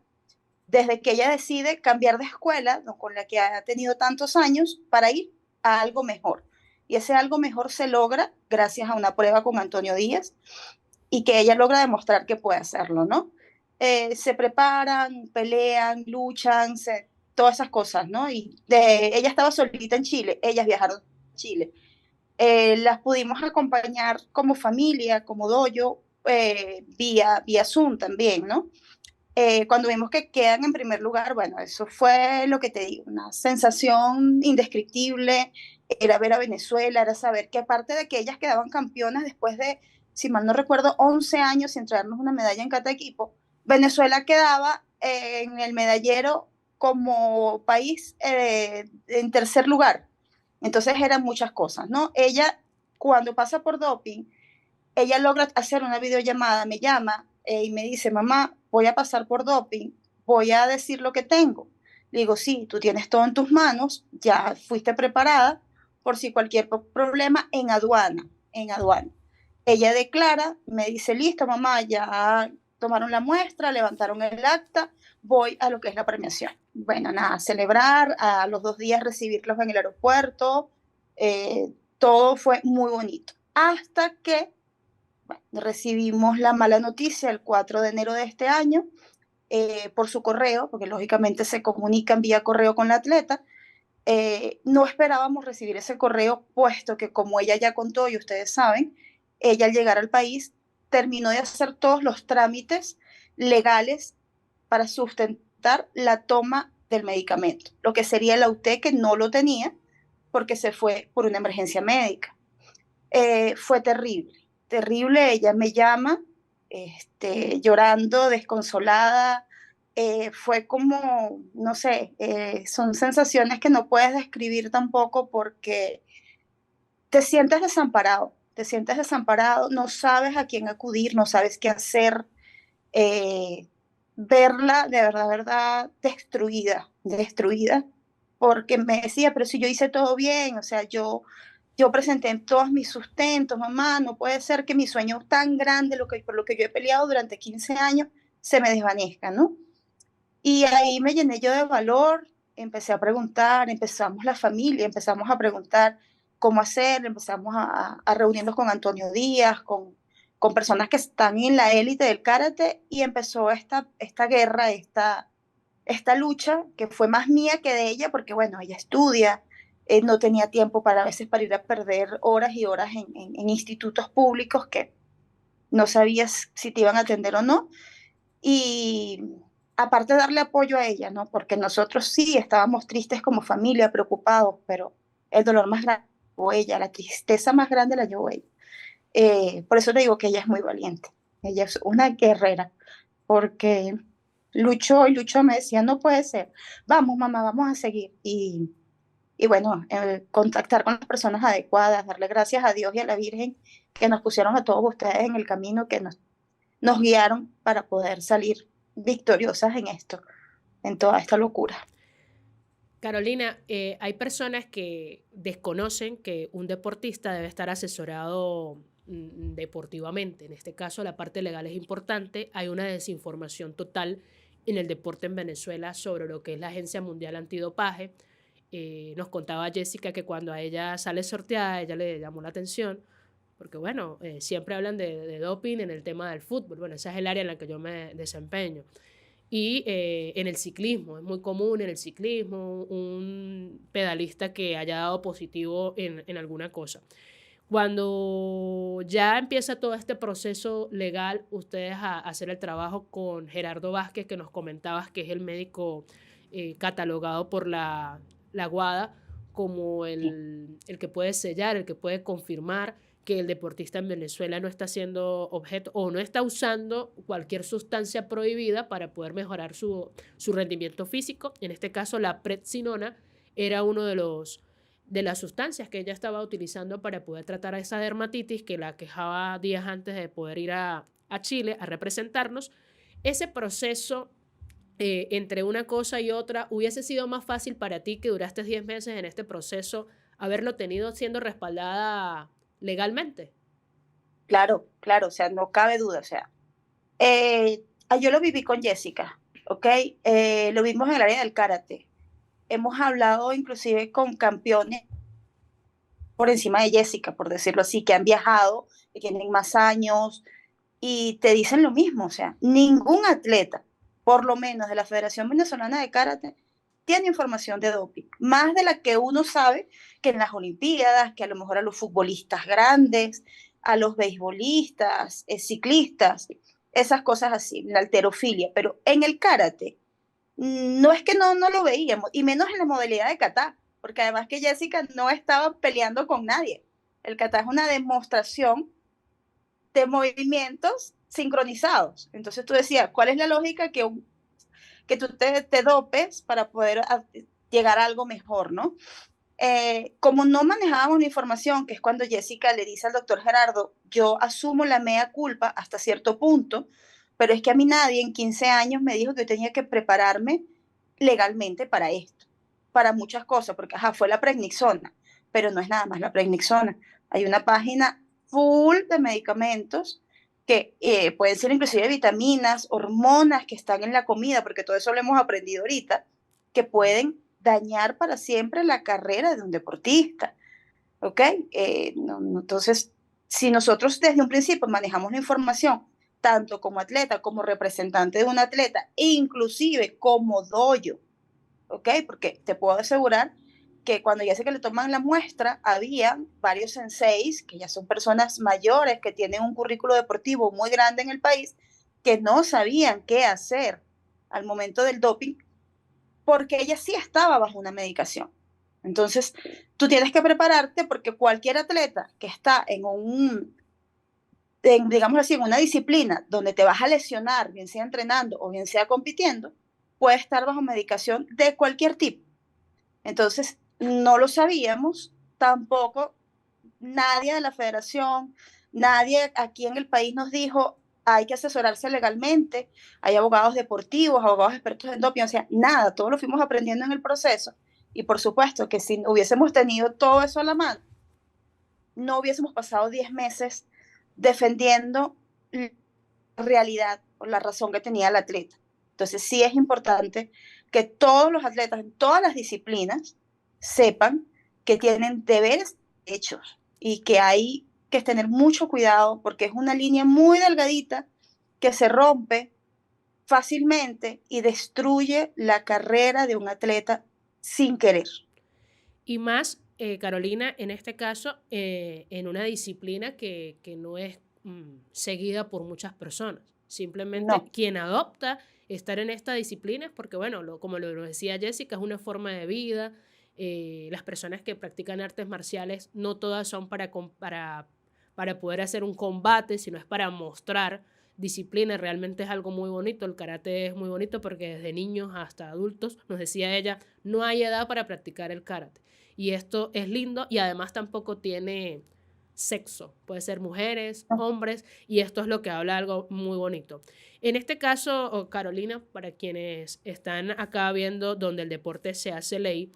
desde que ella decide cambiar de escuela, ¿no?, con la que ha tenido tantos años, para ir a algo mejor. Y ese algo mejor se logra gracias a una prueba con Antonio Díaz y que ella logra demostrar que puede hacerlo, ¿no? Se preparan, pelean, luchan, todas esas cosas, ¿no? Ella estaba solita en Chile, ellas viajaron a Chile. Las pudimos acompañar como familia, como doyo, vía Zoom también, ¿no? Cuando vimos que quedan en primer lugar, bueno, eso fue lo que te digo, una sensación indescriptible, era ver a Venezuela, era saber que aparte de que ellas quedaban campeonas después de, si mal no recuerdo, 11 años sin traernos una medalla en cada equipo, Venezuela quedaba en el medallero como país en tercer lugar. Entonces eran muchas cosas, ¿no? Ella, cuando pasa por doping, ella logra hacer una videollamada, me llama y me dice: mamá, voy a pasar por doping, voy a decir lo que tengo. Le digo: sí, tú tienes todo en tus manos, ya fuiste preparada por si cualquier problema en aduana. Ella declara, me dice: listo, mamá, ya tomaron la muestra, levantaron el acta, voy a lo que es la premiación. Bueno, nada, celebrar, a los 2 días recibirlos en el aeropuerto, todo fue muy bonito. Hasta que recibimos la mala noticia el 4 de enero de este año por su correo, porque lógicamente se comunican vía correo con la atleta. No esperábamos recibir ese correo, puesto que, como ella ya contó y ustedes saben, ella al llegar al país terminó de hacer todos los trámites legales para sustentar la toma del medicamento, lo que sería el AUT, que no lo tenía porque se fue por una emergencia médica. Fue terrible, terrible. Ella me llama, llorando, desconsolada. Fue como, no sé, son sensaciones que no puedes describir tampoco porque te sientes desamparado, no sabes a quién acudir, no sabes qué hacer. eh, Verla de verdad destruida, destruida, porque me decía: pero si yo hice todo bien, o sea, yo presenté todos mis sustentos, mamá, no puede ser que mi sueño tan grande, por lo que yo he peleado durante 15 años, se me desvanezca, ¿no? Y ahí me llené yo de valor, empecé a preguntar, empezamos la familia, empezamos a preguntar cómo hacer, empezamos a reunirnos con Antonio Díaz, con personas que están en la élite del karate, y empezó esta guerra, esta lucha que fue más mía que de ella, porque bueno, ella estudia, no tenía tiempo para a veces para ir a perder horas y horas en institutos públicos que no sabías si te iban a atender o no. Y aparte de darle apoyo a ella, ¿no? Porque nosotros sí estábamos tristes como familia, preocupados, pero el dolor más grande la llevó ella, la tristeza más grande la llevó ella. Por eso te digo que ella es muy valiente, ella es una guerrera, porque luchó y luchó, me decía: no puede ser, vamos mamá, vamos a seguir. Y bueno, contactar con las personas adecuadas, darle gracias a Dios y a la Virgen que nos pusieron a todos ustedes en el camino, que nos guiaron para poder salir victoriosas en esto, en toda esta locura. Carolina, hay personas que desconocen que un deportista debe estar asesorado deportivamente. En este caso, la parte legal es importante. Hay una desinformación total en el deporte en Venezuela sobre lo que es la Agencia Mundial Antidopaje. Nos contaba Jessica que cuando a ella sale sorteada, ella le llamó la atención, porque bueno, siempre hablan de doping en el tema del fútbol. Bueno, esa es el área en la que yo me desempeño. Y en el ciclismo, es muy común en el ciclismo un pedalista que haya dado positivo en alguna cosa. Cuando ya empieza todo este proceso legal, ustedes a hacer el trabajo con Gerardo Vázquez, que nos comentabas que es el médico catalogado por la WADA como el que puede sellar, el que puede confirmar que el deportista en Venezuela no está siendo objeto o no está usando cualquier sustancia prohibida para poder mejorar su rendimiento físico. En este caso, la prednisolona era uno de las sustancias que ella estaba utilizando para poder tratar a esa dermatitis que la quejaba días antes de poder ir a Chile a representarnos. Ese proceso entre una cosa y otra, ¿hubiese sido más fácil para ti, que duraste 10 meses en este proceso, haberlo tenido siendo respaldada legalmente? Claro, claro, o sea, no cabe duda, o sea, yo lo viví con Jessica, ¿ok? Lo vimos en el área del karate. Hemos hablado inclusive con campeones por encima de Jessica, por decirlo así, que han viajado, que tienen más años, y te dicen lo mismo, o sea, ningún atleta, por lo menos de la Federación Venezolana de Karate, tiene información de doping, más de la que uno sabe que en las Olimpiadas, que a lo mejor a los futbolistas grandes, a los beisbolistas, ciclistas, esas cosas así, la halterofilia, pero en el karate no es que no lo veíamos, y menos en la modalidad de kata, porque además que Jessica no estaba peleando con nadie. El kata es una demostración de movimientos sincronizados. Entonces tú decías, ¿cuál es la lógica que tú te dopes para poder llegar a algo mejor, ¿no? Como no manejábamos la información, que es cuando Jessica le dice al doctor Gerardo, yo asumo la mea culpa hasta cierto punto, pero es que a mí nadie en 15 años me dijo que yo tenía que prepararme legalmente para esto, para muchas cosas, porque fue la prednisona, pero no es nada más la prednisona. Hay una página full de medicamentos que pueden ser inclusive vitaminas, hormonas que están en la comida, porque todo eso lo hemos aprendido ahorita, que pueden dañar para siempre la carrera de un deportista, ¿ok? Entonces, si nosotros desde un principio manejamos la información, tanto como atleta, como representante de un atleta, e inclusive como doyo, ¿ok? Porque te puedo asegurar que cuando ya sé que le toman la muestra, había varios senseis, que ya son personas mayores, que tienen un currículo deportivo muy grande en el país, que no sabían qué hacer al momento del doping, porque ella sí estaba bajo una medicación. Entonces, tú tienes que prepararte porque cualquier atleta que está digamos así, en una disciplina donde te vas a lesionar, bien sea entrenando o bien sea compitiendo, puede estar bajo medicación de cualquier tipo. Entonces, no lo sabíamos, tampoco nadie de la federación, nadie aquí en el país nos dijo, hay que asesorarse legalmente, hay abogados deportivos, abogados expertos en doping, o sea, nada, todo lo fuimos aprendiendo en el proceso. Y por supuesto que si hubiésemos tenido todo eso a la mano, no hubiésemos pasado 10 meses defendiendo la realidad o la razón que tenía el atleta. Entonces sí es importante que todos los atletas en todas las disciplinas sepan que tienen deberes hechos y que hay que tener mucho cuidado porque es una línea muy delgadita que se rompe fácilmente y destruye la carrera de un atleta sin querer. Y más, Carolina, en este caso, en una disciplina que no es seguida por muchas personas. Simplemente No. quien adopta estar en esta disciplina es porque, bueno, como lo decía Jessica, es una forma de vida. Las personas que practican artes marciales no todas son para poder hacer un combate, sino es para mostrar disciplina. Realmente es algo muy bonito. El karate es muy bonito porque desde niños hasta adultos, nos decía ella, no hay edad para practicar el karate. Y esto es lindo y además tampoco tiene sexo. Puede ser mujeres, hombres, y esto es lo que habla algo muy bonito. En este caso, Carolina, para quienes están acá viendo donde el deporte se hace ley,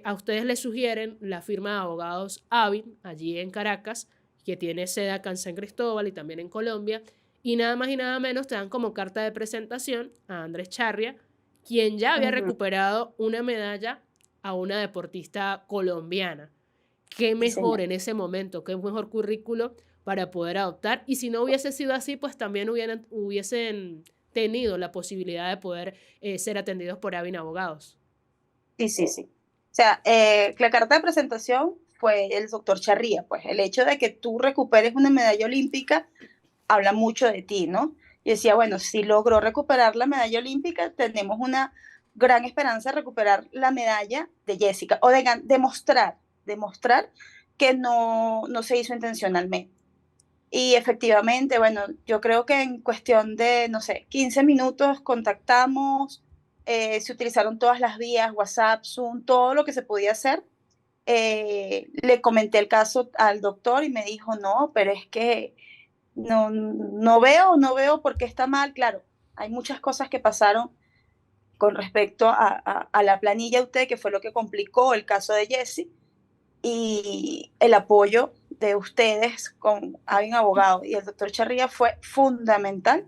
a ustedes les sugieren la firma de abogados Avin, allí en Caracas, que tiene sede acá en San Cristóbal y también en Colombia, y nada más y nada menos te dan como carta de presentación a Andrés Charria, quien ya había recuperado una medalla a una deportista colombiana. Qué mejor en ese momento, qué mejor currículo para poder adoptar. Y si no hubiese sido así, pues también hubiesen tenido la posibilidad de poder ser atendidos por Avin Abogados. Sí. O sea, la carta de presentación fue el doctor Charría, pues el hecho de que tú recuperes una medalla olímpica habla mucho de ti, ¿no? Y decía, bueno, si logró recuperar la medalla olímpica, tenemos una gran esperanza de recuperar la medalla de Jessica, o de demostrar que no se hizo intencionalmente. Y efectivamente, bueno, yo creo que en cuestión de, no sé, 15 minutos contactamos, se utilizaron todas las vías, WhatsApp, Zoom, todo lo que se podía hacer. Le comenté el caso al doctor y me dijo, no, pero es que no veo por qué está mal. Claro, hay muchas cosas que pasaron con respecto a la planilla UT, que fue lo que complicó el caso de Jesse, y el apoyo de ustedes con alguien abogado y el doctor Charría fue fundamental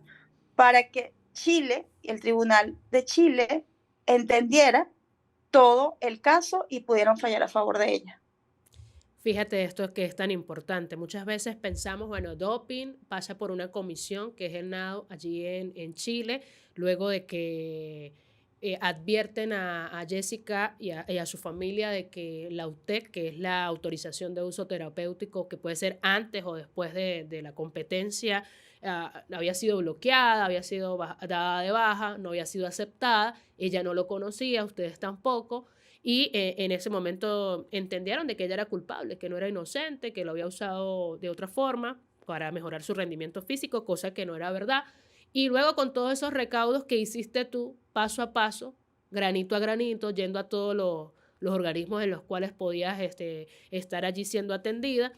para que Chile y el Tribunal de Chile entendiera todo el caso y pudieran fallar a favor de ella. Fíjate esto que es tan importante. Muchas veces pensamos, bueno, doping pasa por una comisión que es el NADO allí en Chile, luego de que advierten a Jessica y a su familia de que la UTEC, que es la autorización de uso terapéutico, que puede ser antes o después de la competencia, había sido bloqueada, había sido dada de baja, no había sido aceptada, ella no lo conocía, ustedes tampoco. Y en ese momento entendieron de que ella era culpable, que no era inocente, que lo había usado de otra forma para mejorar su rendimiento físico, cosa que no era verdad. Y luego con todos esos recaudos que hiciste tú, paso a paso, granito a granito, yendo a todos los organismos en los cuales podías estar allí siendo atendida,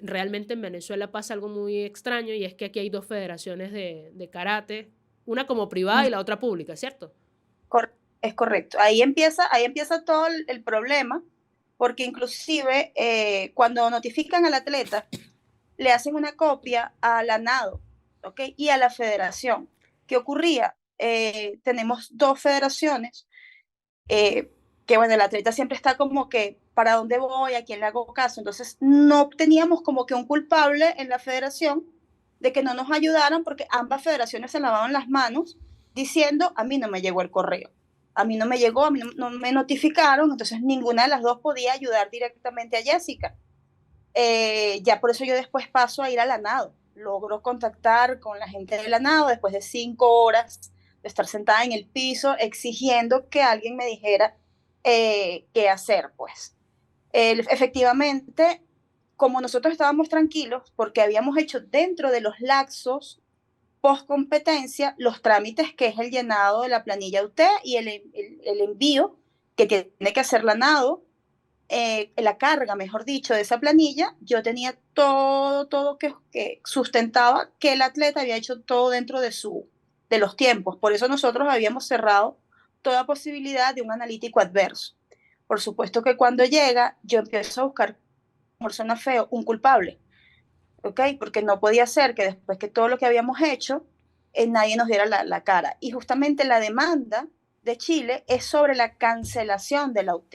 realmente en Venezuela pasa algo muy extraño y es que aquí hay dos federaciones de karate, una como privada y la otra pública, ¿cierto? Es correcto. Ahí empieza todo el problema, porque inclusive cuando notifican al atleta, le hacen una copia a la NADO, ¿ok? Y a la federación. ¿Qué ocurría? Tenemos dos federaciones, eh, que bueno, el atleta siempre está como que, ¿para dónde voy? ¿A quién le hago caso? Entonces, no teníamos como que un culpable en la federación de que no nos ayudaran porque ambas federaciones se lavaban las manos diciendo, a mí no me llegó el correo, a mí no me llegó, a mí no me notificaron, entonces ninguna de las dos podía ayudar directamente a Jessica. Ya por eso yo después paso a ir a la NADO. Logro contactar con la gente de la NADO después de 5 horas de estar sentada en el piso exigiendo que alguien me dijera qué hacer, pues. Efectivamente, como nosotros estábamos tranquilos, porque habíamos hecho dentro de los lapsos post competencia los trámites que es el llenado de la planilla UT y el envío que tiene que hacer la NADO, la carga, mejor dicho, de esa planilla, yo tenía todo que sustentaba que el atleta había hecho todo dentro de los tiempos. Por eso nosotros habíamos cerrado toda posibilidad de un analítico adverso. Por supuesto que cuando llega, yo empiezo a buscar, por zona feo, un culpable, ¿ok? Porque no podía ser que después que todo lo que habíamos hecho, nadie nos diera la cara. Y justamente la demanda de Chile es sobre la cancelación de la UT.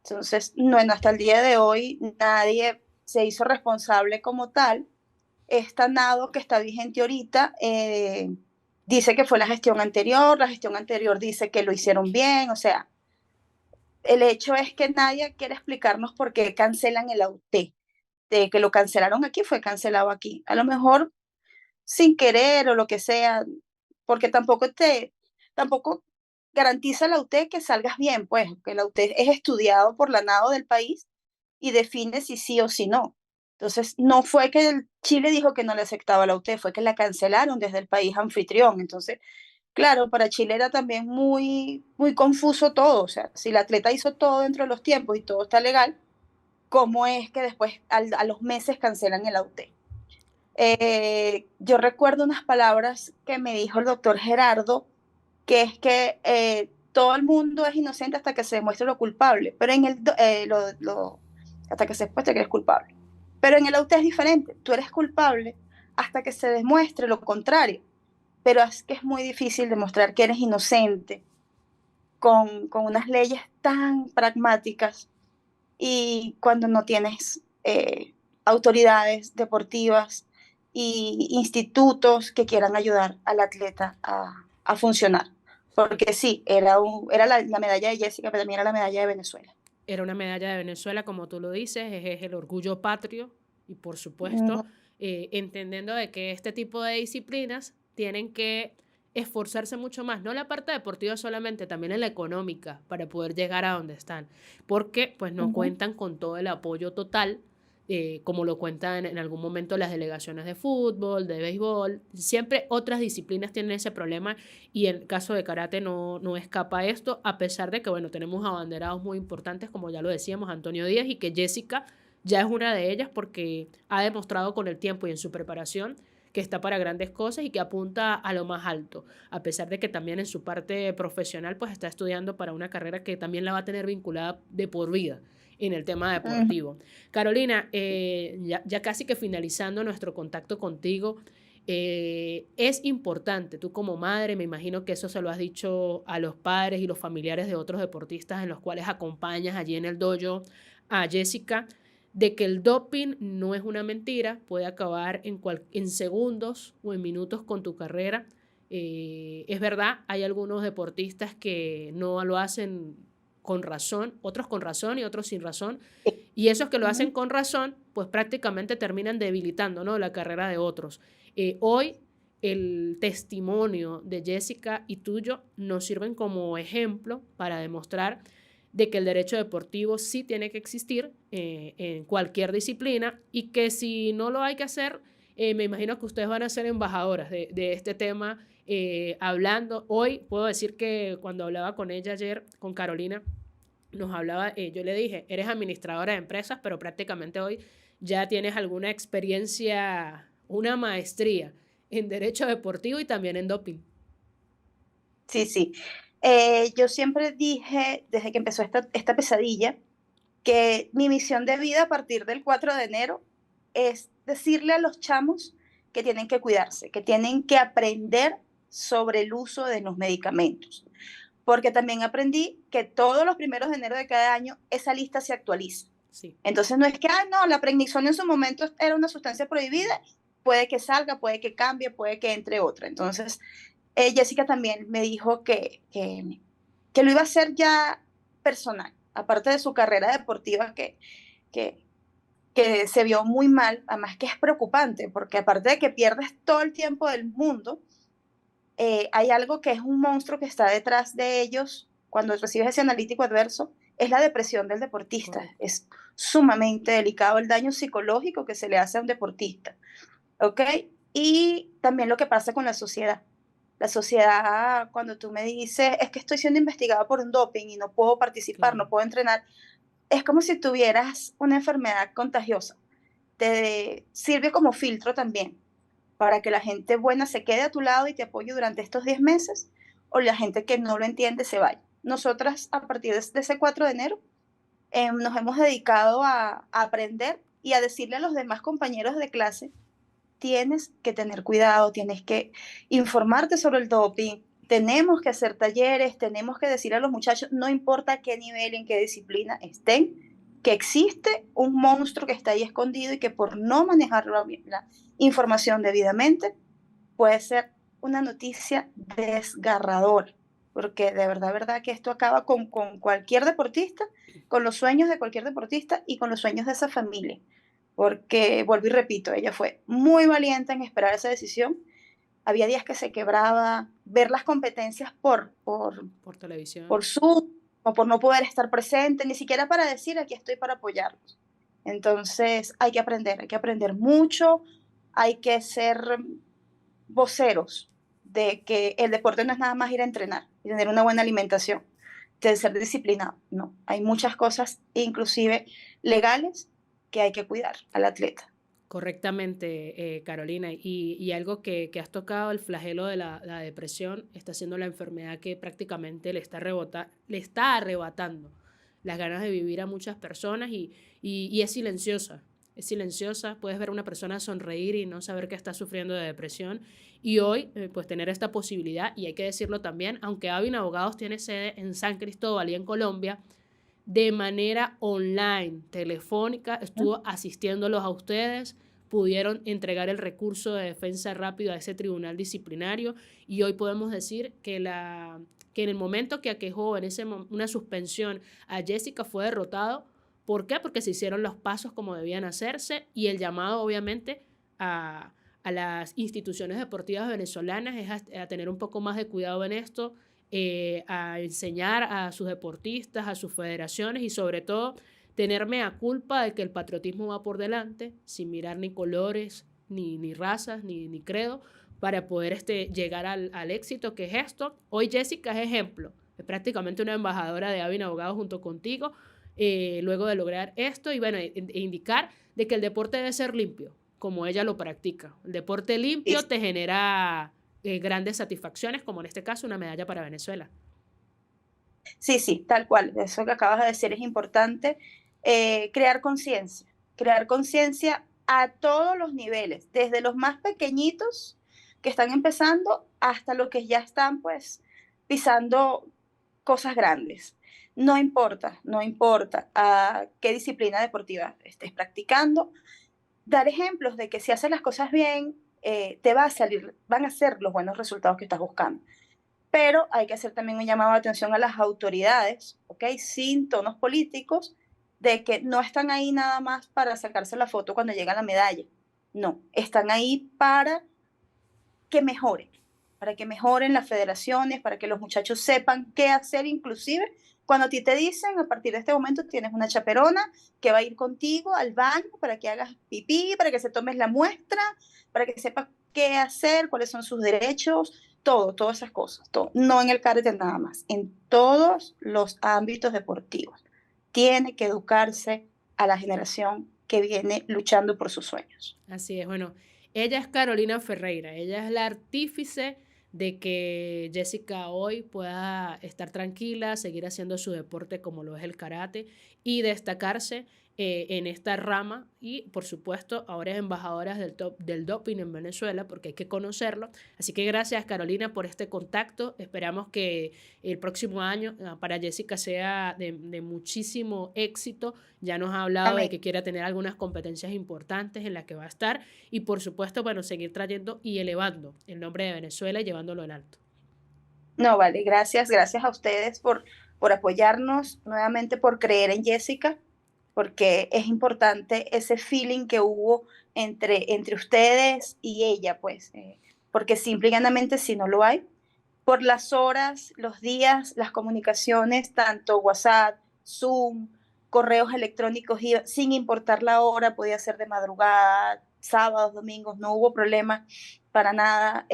Entonces, no, hasta el día de hoy nadie se hizo responsable como tal. Esta NADO que está vigente ahorita dice que fue la gestión anterior dice que lo hicieron bien, o sea, el hecho es que nadie quiere explicarnos por qué cancelan el AUT. De que lo cancelaron aquí, fue cancelado aquí. A lo mejor sin querer o lo que sea, porque tampoco garantiza la UT que salgas bien, pues, que la UT es estudiado por la NADO del país y define si sí o si no. Entonces, no fue que el Chile dijo que no le aceptaba la UT, fue que la cancelaron desde el país anfitrión. Entonces, claro, para Chile era también muy confuso todo. O sea, si el atleta hizo todo dentro de los tiempos y todo está legal, ¿cómo es que después a los meses cancelan el AUT? Yo recuerdo unas palabras que me dijo el doctor Gerardo, que es que todo el mundo es inocente hasta que se demuestre lo culpable, pero hasta que se demuestre que eres culpable. Pero en el auto es diferente, tú eres culpable hasta que se demuestre lo contrario, pero es que es muy difícil demostrar que eres inocente con unas leyes tan pragmáticas y cuando no tienes autoridades deportivas y institutos que quieran ayudar al atleta a funcionar. Porque sí, era la medalla de Jessica, pero también era la medalla de Venezuela. Era una medalla de Venezuela, como tú lo dices, es el orgullo patrio y por Mm, supuesto, entendiendo de que este tipo de disciplinas tienen que esforzarse mucho más, no en la parte deportiva solamente, también en la económica, para poder llegar a donde están, porque pues no ujú. cuentan con todo el apoyo total como lo cuentan en algún momento las delegaciones de fútbol, de béisbol. Siempre otras disciplinas tienen ese problema y en el caso de karate no escapa a esto, a pesar de que, bueno, tenemos abanderados muy importantes, como ya lo decíamos, Antonio Díaz, y que Jessica ya es una de ellas porque ha demostrado con el tiempo y en su preparación que está para grandes cosas y que apunta a lo más alto, a pesar de que también en su parte profesional pues está estudiando para una carrera que también la va a tener vinculada de por vida en el tema deportivo. Carolina, ya casi que finalizando nuestro contacto contigo, es importante, tú como madre, me imagino que eso se lo has dicho a los padres y los familiares de otros deportistas en los cuales acompañas allí en el dojo a Jessica, de que el doping no es una mentira, puede acabar en segundos o en minutos con tu carrera. Es verdad, hay algunos deportistas que no lo hacen con razón, otros con razón y otros sin razón, y esos que lo hacen con razón, pues prácticamente terminan debilitando, ¿no?, la carrera de otros. Hoy el testimonio de Jessica y tuyo nos sirven como ejemplo para demostrar de que el derecho deportivo sí tiene que existir en cualquier disciplina y que si no lo hay que hacer, me imagino que ustedes van a ser embajadoras de este tema. Hablando, hoy puedo decir que cuando hablaba con ella ayer, con Carolina, nos hablaba, yo le dije, eres administradora de empresas, pero prácticamente hoy ya tienes alguna experiencia, una maestría en derecho deportivo y también en doping. Sí, sí. Yo siempre dije, desde que empezó esta pesadilla, que mi misión de vida a partir del 4 de enero es decirle a los chamos que tienen que cuidarse, que tienen que aprender sobre el uso de los medicamentos. Porque también aprendí que todos los primeros de enero de cada año esa lista se actualiza. Sí. Entonces no es que, no, la prednisona en su momento era una sustancia prohibida, puede que salga, puede que cambie, puede que entre otra. Entonces, Jessica también me dijo que lo iba a hacer ya personal, aparte de su carrera deportiva que, que se vio muy mal, además que es preocupante, porque aparte de que pierdes todo el tiempo del mundo, hay algo que es un monstruo que está detrás de ellos cuando recibes ese analítico adverso, es la depresión del deportista. Correcto. Es sumamente delicado el daño psicológico que se le hace a un deportista, ¿ok? Y también lo que pasa con la sociedad. La sociedad, cuando tú me dices, es que estoy siendo investigada por un doping y no puedo participar, no puedo entrenar, es como si tuvieras una enfermedad contagiosa. Te sirve como filtro también para que la gente buena se quede a tu lado y te apoye durante estos 10 meses, o la gente que no lo entiende se vaya. Nosotras, a partir de ese 4 de enero, nos hemos dedicado a aprender y a decirle a los demás compañeros de clase, tienes que tener cuidado, tienes que informarte sobre el doping, tenemos que hacer talleres, tenemos que decir a los muchachos, no importa qué nivel, en qué disciplina estén, que existe un monstruo que está ahí escondido y que por no manejar la información debidamente puede ser una noticia desgarradora, porque de verdad que esto acaba con cualquier deportista, con los sueños de cualquier deportista y con los sueños de esa familia, porque vuelvo y repito, ella fue muy valiente en esperar esa decisión. Había días que se quebraba, ver las competencias por televisión, por Zoom, o por no poder estar presente, ni siquiera para decir aquí estoy para apoyarlos. Entonces hay que aprender mucho, hay que ser voceros de que el deporte no es nada más ir a entrenar y tener una buena alimentación, de ser disciplinado, no. Hay muchas cosas, inclusive legales, que hay que cuidar al atleta. Correctamente, Carolina. Y algo que has tocado, el flagelo de la depresión, está siendo la enfermedad que prácticamente le está arrebatando las ganas de vivir a muchas personas y es silenciosa. Es silenciosa, puedes ver a una persona sonreír y no saber que está sufriendo de depresión. Y hoy, pues tener esta posibilidad, y hay que decirlo también, aunque Avin Abogados tiene sede en San Cristóbal y en Colombia, de manera online, telefónica, estuvo asistiéndolos a ustedes, pudieron entregar el recurso de defensa rápido a ese tribunal disciplinario y hoy podemos decir que en el momento que aquejó una suspensión a Jessica fue derrotado. ¿Por qué? Porque se hicieron los pasos como debían hacerse y el llamado obviamente a las instituciones deportivas venezolanas es a tener un poco más de cuidado en esto, a enseñar a sus deportistas, a sus federaciones y sobre todo tener mea culpa de que el patriotismo va por delante, sin mirar ni colores, ni razas, ni credo, para poder llegar al éxito que es esto. Hoy Jessica es ejemplo, es prácticamente una embajadora de Avina Abogados junto contigo, luego de lograr esto y bueno, indicar de que el deporte debe ser limpio, como ella lo practica. El deporte limpio te genera grandes satisfacciones, como en este caso una medalla para Venezuela. Sí, tal cual. Eso que acabas de decir es importante. Crear conciencia a todos los niveles, desde los más pequeñitos que están empezando hasta los que ya están pues pisando cosas grandes. No importa qué disciplina deportiva estés practicando, dar ejemplos de que si haces las cosas bien, van a ser los buenos resultados que estás buscando. Pero hay que hacer también un llamado de atención a las autoridades, ¿ok? Sin tonos políticos, de que no están ahí nada más para sacarse la foto cuando llega la medalla. No, están ahí para que mejoren las federaciones, para que los muchachos sepan qué hacer, inclusive cuando a ti te dicen, a partir de este momento tienes una chaperona que va a ir contigo al baño para que hagas pipí, para que se tomes la muestra, para que sepas qué hacer, cuáles son sus derechos, todas esas cosas, todo. No en el karate nada más, en todos los ámbitos deportivos. Tiene que educarse a la generación que viene luchando por sus sueños. Así es, bueno, ella es Carolina Ferreira, ella es la artífice de que Jessica hoy pueda estar tranquila, seguir haciendo su deporte como lo es el karate y destacarse en esta rama y por supuesto ahora es embajadora del doping en Venezuela porque hay que conocerlo. Así que gracias Carolina por este contacto. Esperamos que el próximo año para Jessica sea de muchísimo éxito. Ya nos ha hablado Amén. de que quiera tener algunas competencias importantes en las que va a estar y por supuesto, bueno, seguir trayendo y elevando el nombre de Venezuela y llevándolo en alto. No, vale, gracias a ustedes por apoyarnos, nuevamente por creer en Jessica, porque es importante ese feeling que hubo entre ustedes y ella, pues, porque simple y llanamente si no lo hay, por las horas, los días, las comunicaciones, tanto WhatsApp, Zoom, correos electrónicos, sin importar la hora, podía ser de madrugada, sábados, domingos, no hubo problema para nada.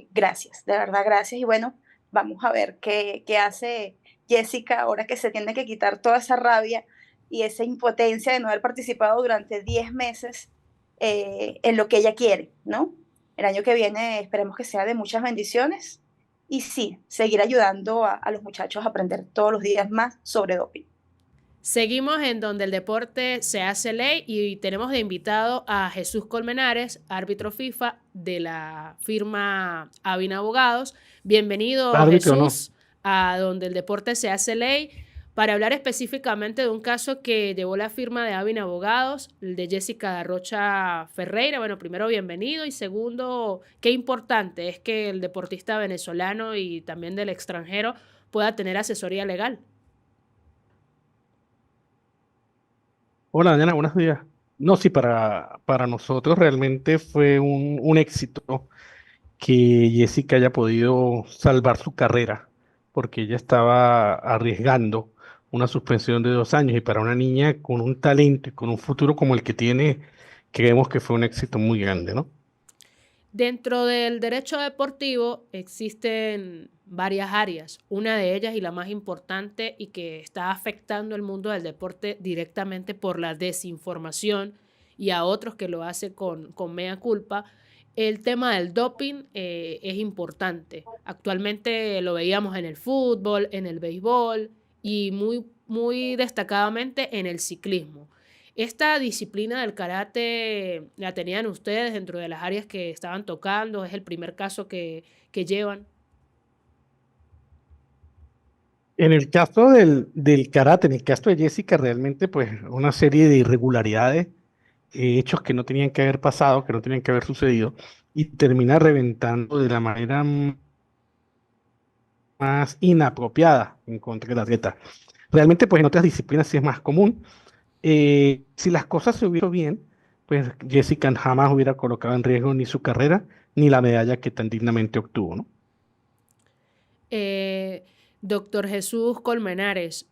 Gracias, de verdad, gracias. Y bueno, vamos a ver qué hace Jessica ahora que se tiene que quitar toda esa rabia y esa impotencia de no haber participado durante 10 meses en lo que ella quiere, ¿no? El año que viene esperemos que sea de muchas bendiciones y sí, seguir ayudando a los muchachos a aprender todos los días más sobre doping. Seguimos en donde el deporte se hace ley y tenemos de invitado a Jesús Colmenares, árbitro FIFA de la firma Avina Abogados. Bienvenido, Árbitro, Jesús, a donde el deporte se hace ley para hablar específicamente de un caso que llevó la firma de Avina Abogados, el de Jessica da Rocha Ferreira. Bueno, primero, bienvenido y segundo, qué importante es que el deportista venezolano y también del extranjero pueda tener asesoría legal. Hola, Daniela, buenos días. No, sí, para nosotros realmente fue un éxito que Jessica haya podido salvar su carrera, porque ella estaba arriesgando una suspensión de 2 años y para una niña con un talento y con un futuro como el que tiene, creemos que fue un éxito muy grande, ¿no? Dentro del derecho deportivo existen varias áreas, una de ellas y la más importante y que está afectando el mundo del deporte directamente por la desinformación y a otros que lo hacen con mea culpa. El tema del doping es importante. Actualmente lo veíamos en el fútbol, en el béisbol y muy destacadamente en el ciclismo. Esta disciplina del karate la tenían ustedes dentro de las áreas que estaban tocando, es el primer caso que llevan. En el caso del karate, en el caso de Jessica, realmente pues una serie de irregularidades, hechos que no tenían que haber pasado, que no tenían que haber sucedido, y termina reventando de la manera más inapropiada en contra del atleta. Realmente pues en otras disciplinas sí es más común. Si las cosas se hubieran hecho bien, pues Jessica jamás hubiera colocado en riesgo ni su carrera ni la medalla que tan dignamente obtuvo, ¿no? Doctor Jesús Colmenares,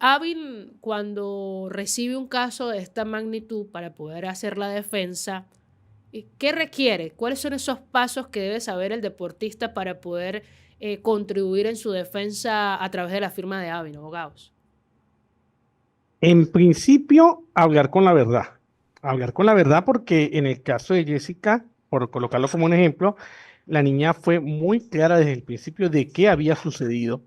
Avin, cuando recibe un caso de esta magnitud para poder hacer la defensa, ¿qué requiere? ¿Cuáles son esos pasos que debe saber el deportista para poder contribuir en su defensa a través de la firma de Avin, abogados? En principio, hablar con la verdad porque en el caso de Jessica, por colocarlo como un ejemplo, la niña fue muy clara desde el principio de qué había sucedido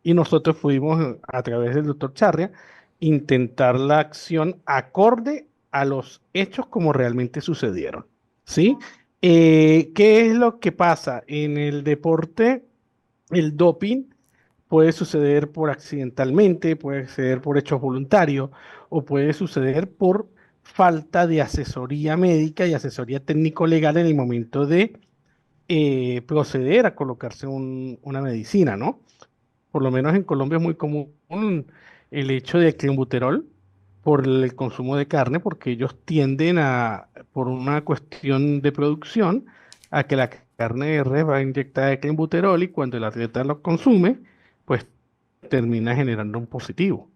y nosotros pudimos, a través del doctor Charria, intentar la acción acorde a los hechos como realmente sucedieron, ¿sí? ¿Qué es lo que pasa? En el deporte, el doping puede suceder por accidentalmente, puede suceder por hechos voluntarios o puede suceder por falta de asesoría médica y asesoría técnico-legal en el momento de proceder a colocarse una medicina, ¿no? Por lo menos en Colombia es muy común el hecho de clenbuterol por el consumo de carne, porque ellos tienden a, por una cuestión de producción, a que la carne de res va inyectada de clenbuterol y cuando el atleta lo consume, pues termina generando un positivo.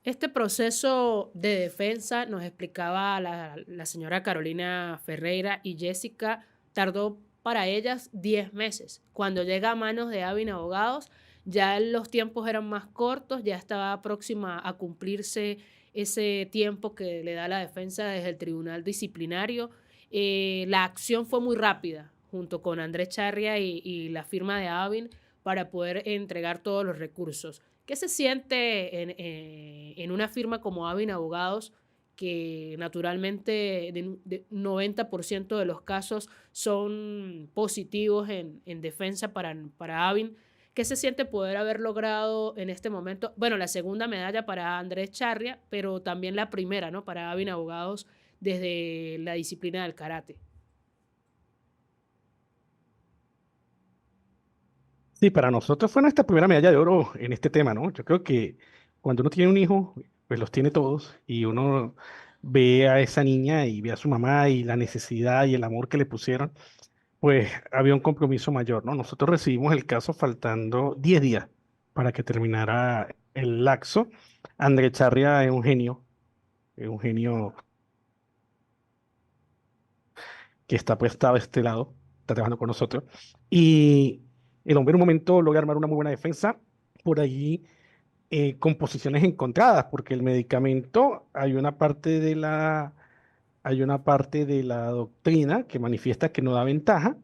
Este proceso de defensa, nos explicaba la señora Carolina Ferreira y Jessica, tardó para ellas 10 meses. Cuando llega a manos de Avin Abogados, ya los tiempos eran más cortos, ya estaba próxima a cumplirse ese tiempo que le da la defensa desde el tribunal disciplinario. La acción fue muy rápida, junto con Andrés Charria y la firma de Avin, para poder entregar todos los recursos. ¿Qué se siente en una firma como Avin Abogados, que naturalmente de 90% de los casos son positivos en defensa para Avin? ¿Qué se siente poder haber logrado en este momento? Bueno, la segunda medalla para Andrés Charria, pero también la primera, ¿no? Para Avin Abogados desde la disciplina del karate. Sí, para nosotros fue nuestra primera medalla de oro en este tema, ¿no? Yo creo que cuando uno tiene un hijo, pues los tiene todos y uno ve a esa niña y ve a su mamá y la necesidad y el amor que le pusieron, pues había un compromiso mayor, ¿no? Nosotros recibimos el caso faltando 10 días para que terminara el laxo. André Charria es un genio que está puesto de este lado, está trabajando con nosotros. Y el hombre en un momento logra armar una muy buena defensa, por allí con posiciones encontradas, porque el medicamento, hay una parte de la doctrina que manifiesta que no da ventaja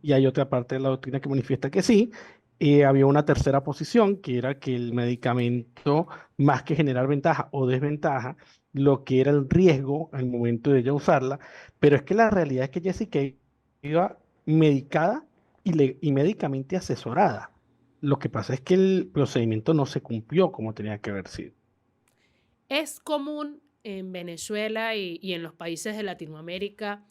y hay otra parte de la doctrina que manifiesta que sí. Había una tercera posición que era que el medicamento, más que generar ventaja o desventaja, lo que era el riesgo al momento de ella usarla, pero es que la realidad es que Jessica iba medicada y médicamente asesorada. Lo que pasa es que el procedimiento no se cumplió como tenía que haber sido. Es común en Venezuela y en los países de Latinoamérica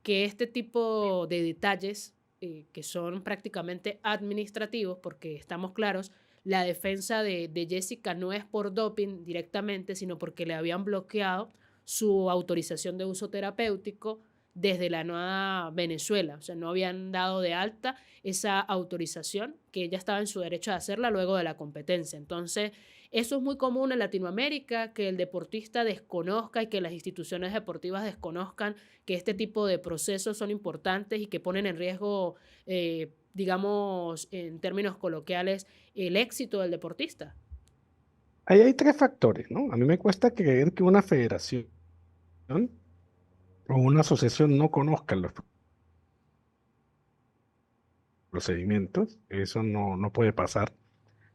que este tipo de detalles, que son prácticamente administrativos, porque estamos claros, la defensa de Jessica no es por doping directamente, sino porque le habían bloqueado su autorización de uso terapéutico desde la nueva Venezuela. O sea, no habían dado de alta esa autorización, que ella estaba en su derecho de hacerla luego de la competencia. Entonces, eso es muy común en Latinoamérica, que el deportista desconozca y que las instituciones deportivas desconozcan que este tipo de procesos son importantes y que ponen en riesgo, digamos, en términos coloquiales, el éxito del deportista. Ahí hay tres factores, ¿no? A mí me cuesta creer que una federación o una asociación no conozca los procedimientos. Eso no puede pasar.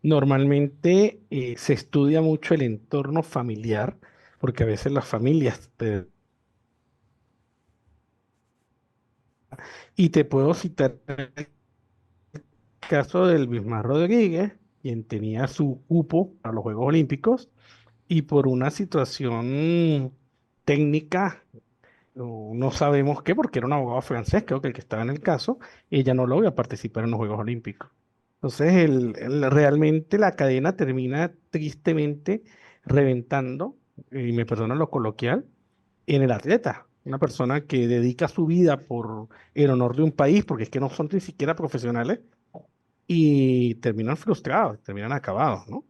Normalmente se estudia mucho el entorno familiar, porque a veces las familias y te puedo citar el caso del Bismar Rodríguez, quien tenía su cupo a los Juegos Olímpicos y por una situación técnica, no sabemos qué, porque era un abogado francés, creo que el que estaba en el caso, ella no logra participar en los Juegos Olímpicos. Entonces, realmente la cadena termina tristemente reventando, y me perdonan lo coloquial, en el atleta. Una persona que dedica su vida por el honor de un país, porque es que no son ni siquiera profesionales, y terminan frustrados, terminan acabados, ¿no?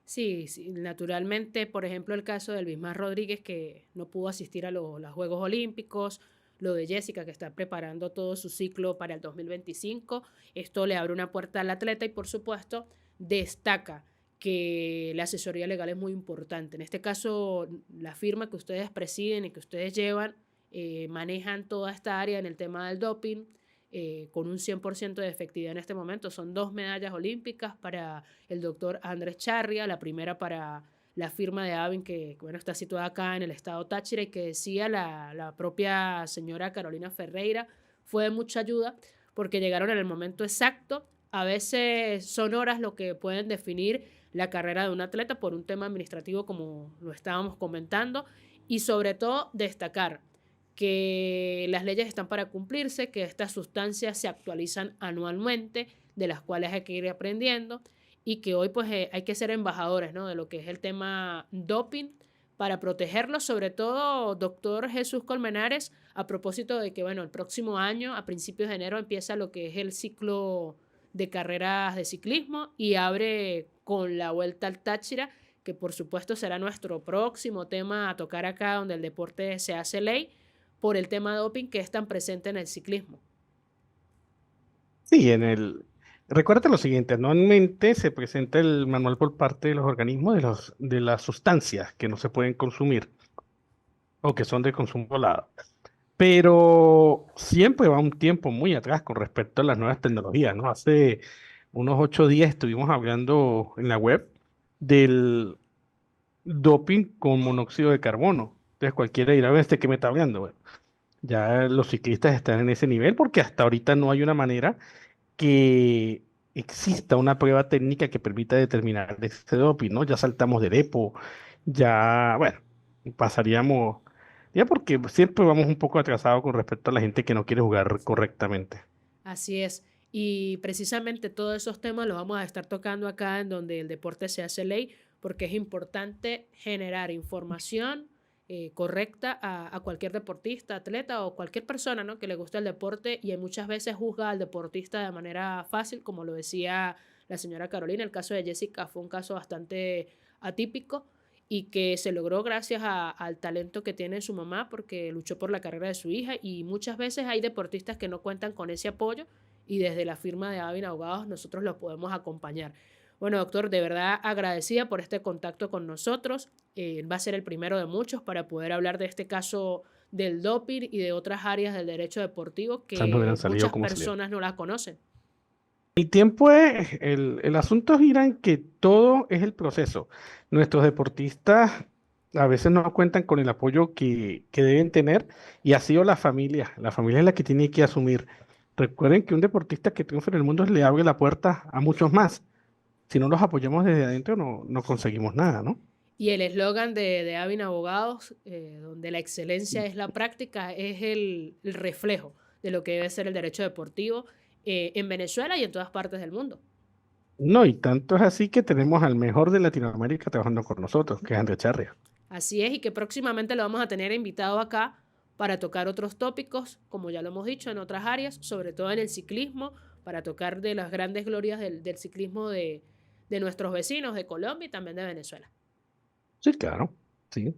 Sí, sí, naturalmente, por ejemplo, el caso de Luismar Rodríguez, que no pudo asistir a los Juegos Olímpicos, lo de Jessica, que está preparando todo su ciclo para el 2025, esto le abre una puerta al atleta y, por supuesto, destaca que la asesoría legal es muy importante. En este caso, la firma que ustedes presiden y que ustedes llevan, manejan toda esta área en el tema del doping, con un 100% de efectividad en este momento. Son 2 medallas olímpicas para el doctor Andrés Charria, la primera para la firma de Avin, que bueno, está situada acá en el estado Táchira y que decía la propia señora Carolina Ferreira, fue de mucha ayuda porque llegaron en el momento exacto. A veces son horas lo que pueden definir la carrera de un atleta por un tema administrativo como lo estábamos comentando, y sobre todo destacar que las leyes están para cumplirse, que estas sustancias se actualizan anualmente, de las cuales hay que ir aprendiendo, y que hoy pues hay que ser embajadores, ¿no?, de lo que es el tema doping para protegerlo, sobre todo, doctor Jesús Colmenares, a propósito de que, bueno, el próximo año, a principios de enero, empieza lo que es el ciclo de carreras de ciclismo y abre con la Vuelta al Táchira, que por supuesto será nuestro próximo tema a tocar acá, donde el deporte se hace ley por el tema doping que es tan presente en el ciclismo. Sí, recuerda lo siguiente, anualmente se presenta el manual por parte de los organismos de las sustancias que no se pueden consumir o que son de consumo volado. Pero siempre va un tiempo muy atrás con respecto a las nuevas tecnologías, ¿no? Hace unos 8 días estuvimos hablando en la web del doping con monóxido de carbono. Entonces cualquiera dirá, ¿este qué me está hablando? Bueno, ya los ciclistas están en ese nivel porque hasta ahorita no hay una manera que exista una prueba técnica que permita determinar ese doping, ¿no? Ya saltamos del EPO, ya, bueno, pasaríamos, ya porque siempre vamos un poco atrasados con respecto a la gente que no quiere jugar correctamente. Así es. Y precisamente todos esos temas los vamos a estar tocando acá en donde el deporte se hace ley, porque es importante generar información correcta a cualquier deportista, atleta o cualquier persona, ¿no?, que le guste el deporte, y muchas veces juzga al deportista de manera fácil, como lo decía la señora Carolina. El caso de Jessica fue un caso bastante atípico y que se logró gracias al talento que tiene su mamá, porque luchó por la carrera de su hija, y muchas veces hay deportistas que no cuentan con ese apoyo y desde la firma de Avin Abogados nosotros los podemos acompañar. Bueno, doctor, de verdad agradecida por este contacto con nosotros. Va a ser el primero de muchos para poder hablar de este caso del doping y de otras áreas del derecho deportivo Esas no hubieran que salido muchas como salieron. personas no las conocen. El tiempo es, el asunto gira en que todo es el proceso. Nuestros deportistas a veces no cuentan con el apoyo que deben tener y ha sido la familia es la que tiene que asumir. Recuerden que un deportista que triunfa en el mundo le abre la puerta a muchos más. Si no los apoyamos desde adentro no conseguimos nada, ¿no? Y el eslogan de Avin Abogados, donde la excelencia es la práctica, es el reflejo de lo que debe ser el derecho deportivo en Venezuela y en todas partes del mundo. No, y tanto es así que tenemos al mejor de Latinoamérica trabajando con nosotros, que es André Charria. Así es, y que próximamente lo vamos a tener invitado acá para tocar otros tópicos, como ya lo hemos dicho, en otras áreas, sobre todo en el ciclismo, para tocar de las grandes glorias del ciclismo de nuestros vecinos de Colombia y también de Venezuela. Sí, claro, sí.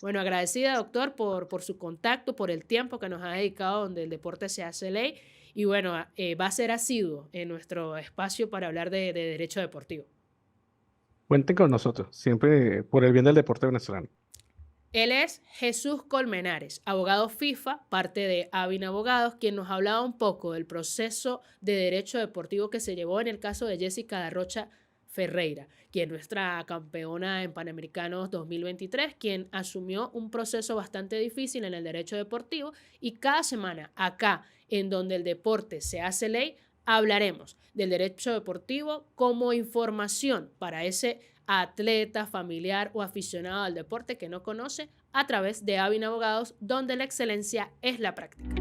Bueno, agradecida, doctor, por su contacto, por el tiempo que nos ha dedicado donde el deporte se hace ley. Y bueno, va a ser asiduo en nuestro espacio para hablar de derecho deportivo. Cuenten con nosotros, siempre por el bien del deporte venezolano. Él es Jesús Colmenares, abogado FIFA, parte de Avin Abogados, quien nos hablaba un poco del proceso de derecho deportivo que se llevó en el caso de Jessica da Rocha Ferreira, quien es nuestra campeona en Panamericanos 2023, quien asumió un proceso bastante difícil en el derecho deportivo, y cada semana acá, en donde el deporte se hace ley, hablaremos del derecho deportivo como información para ese atleta, familiar o aficionado al deporte que no conoce, a través de Avin Abogados, donde la excelencia es la práctica.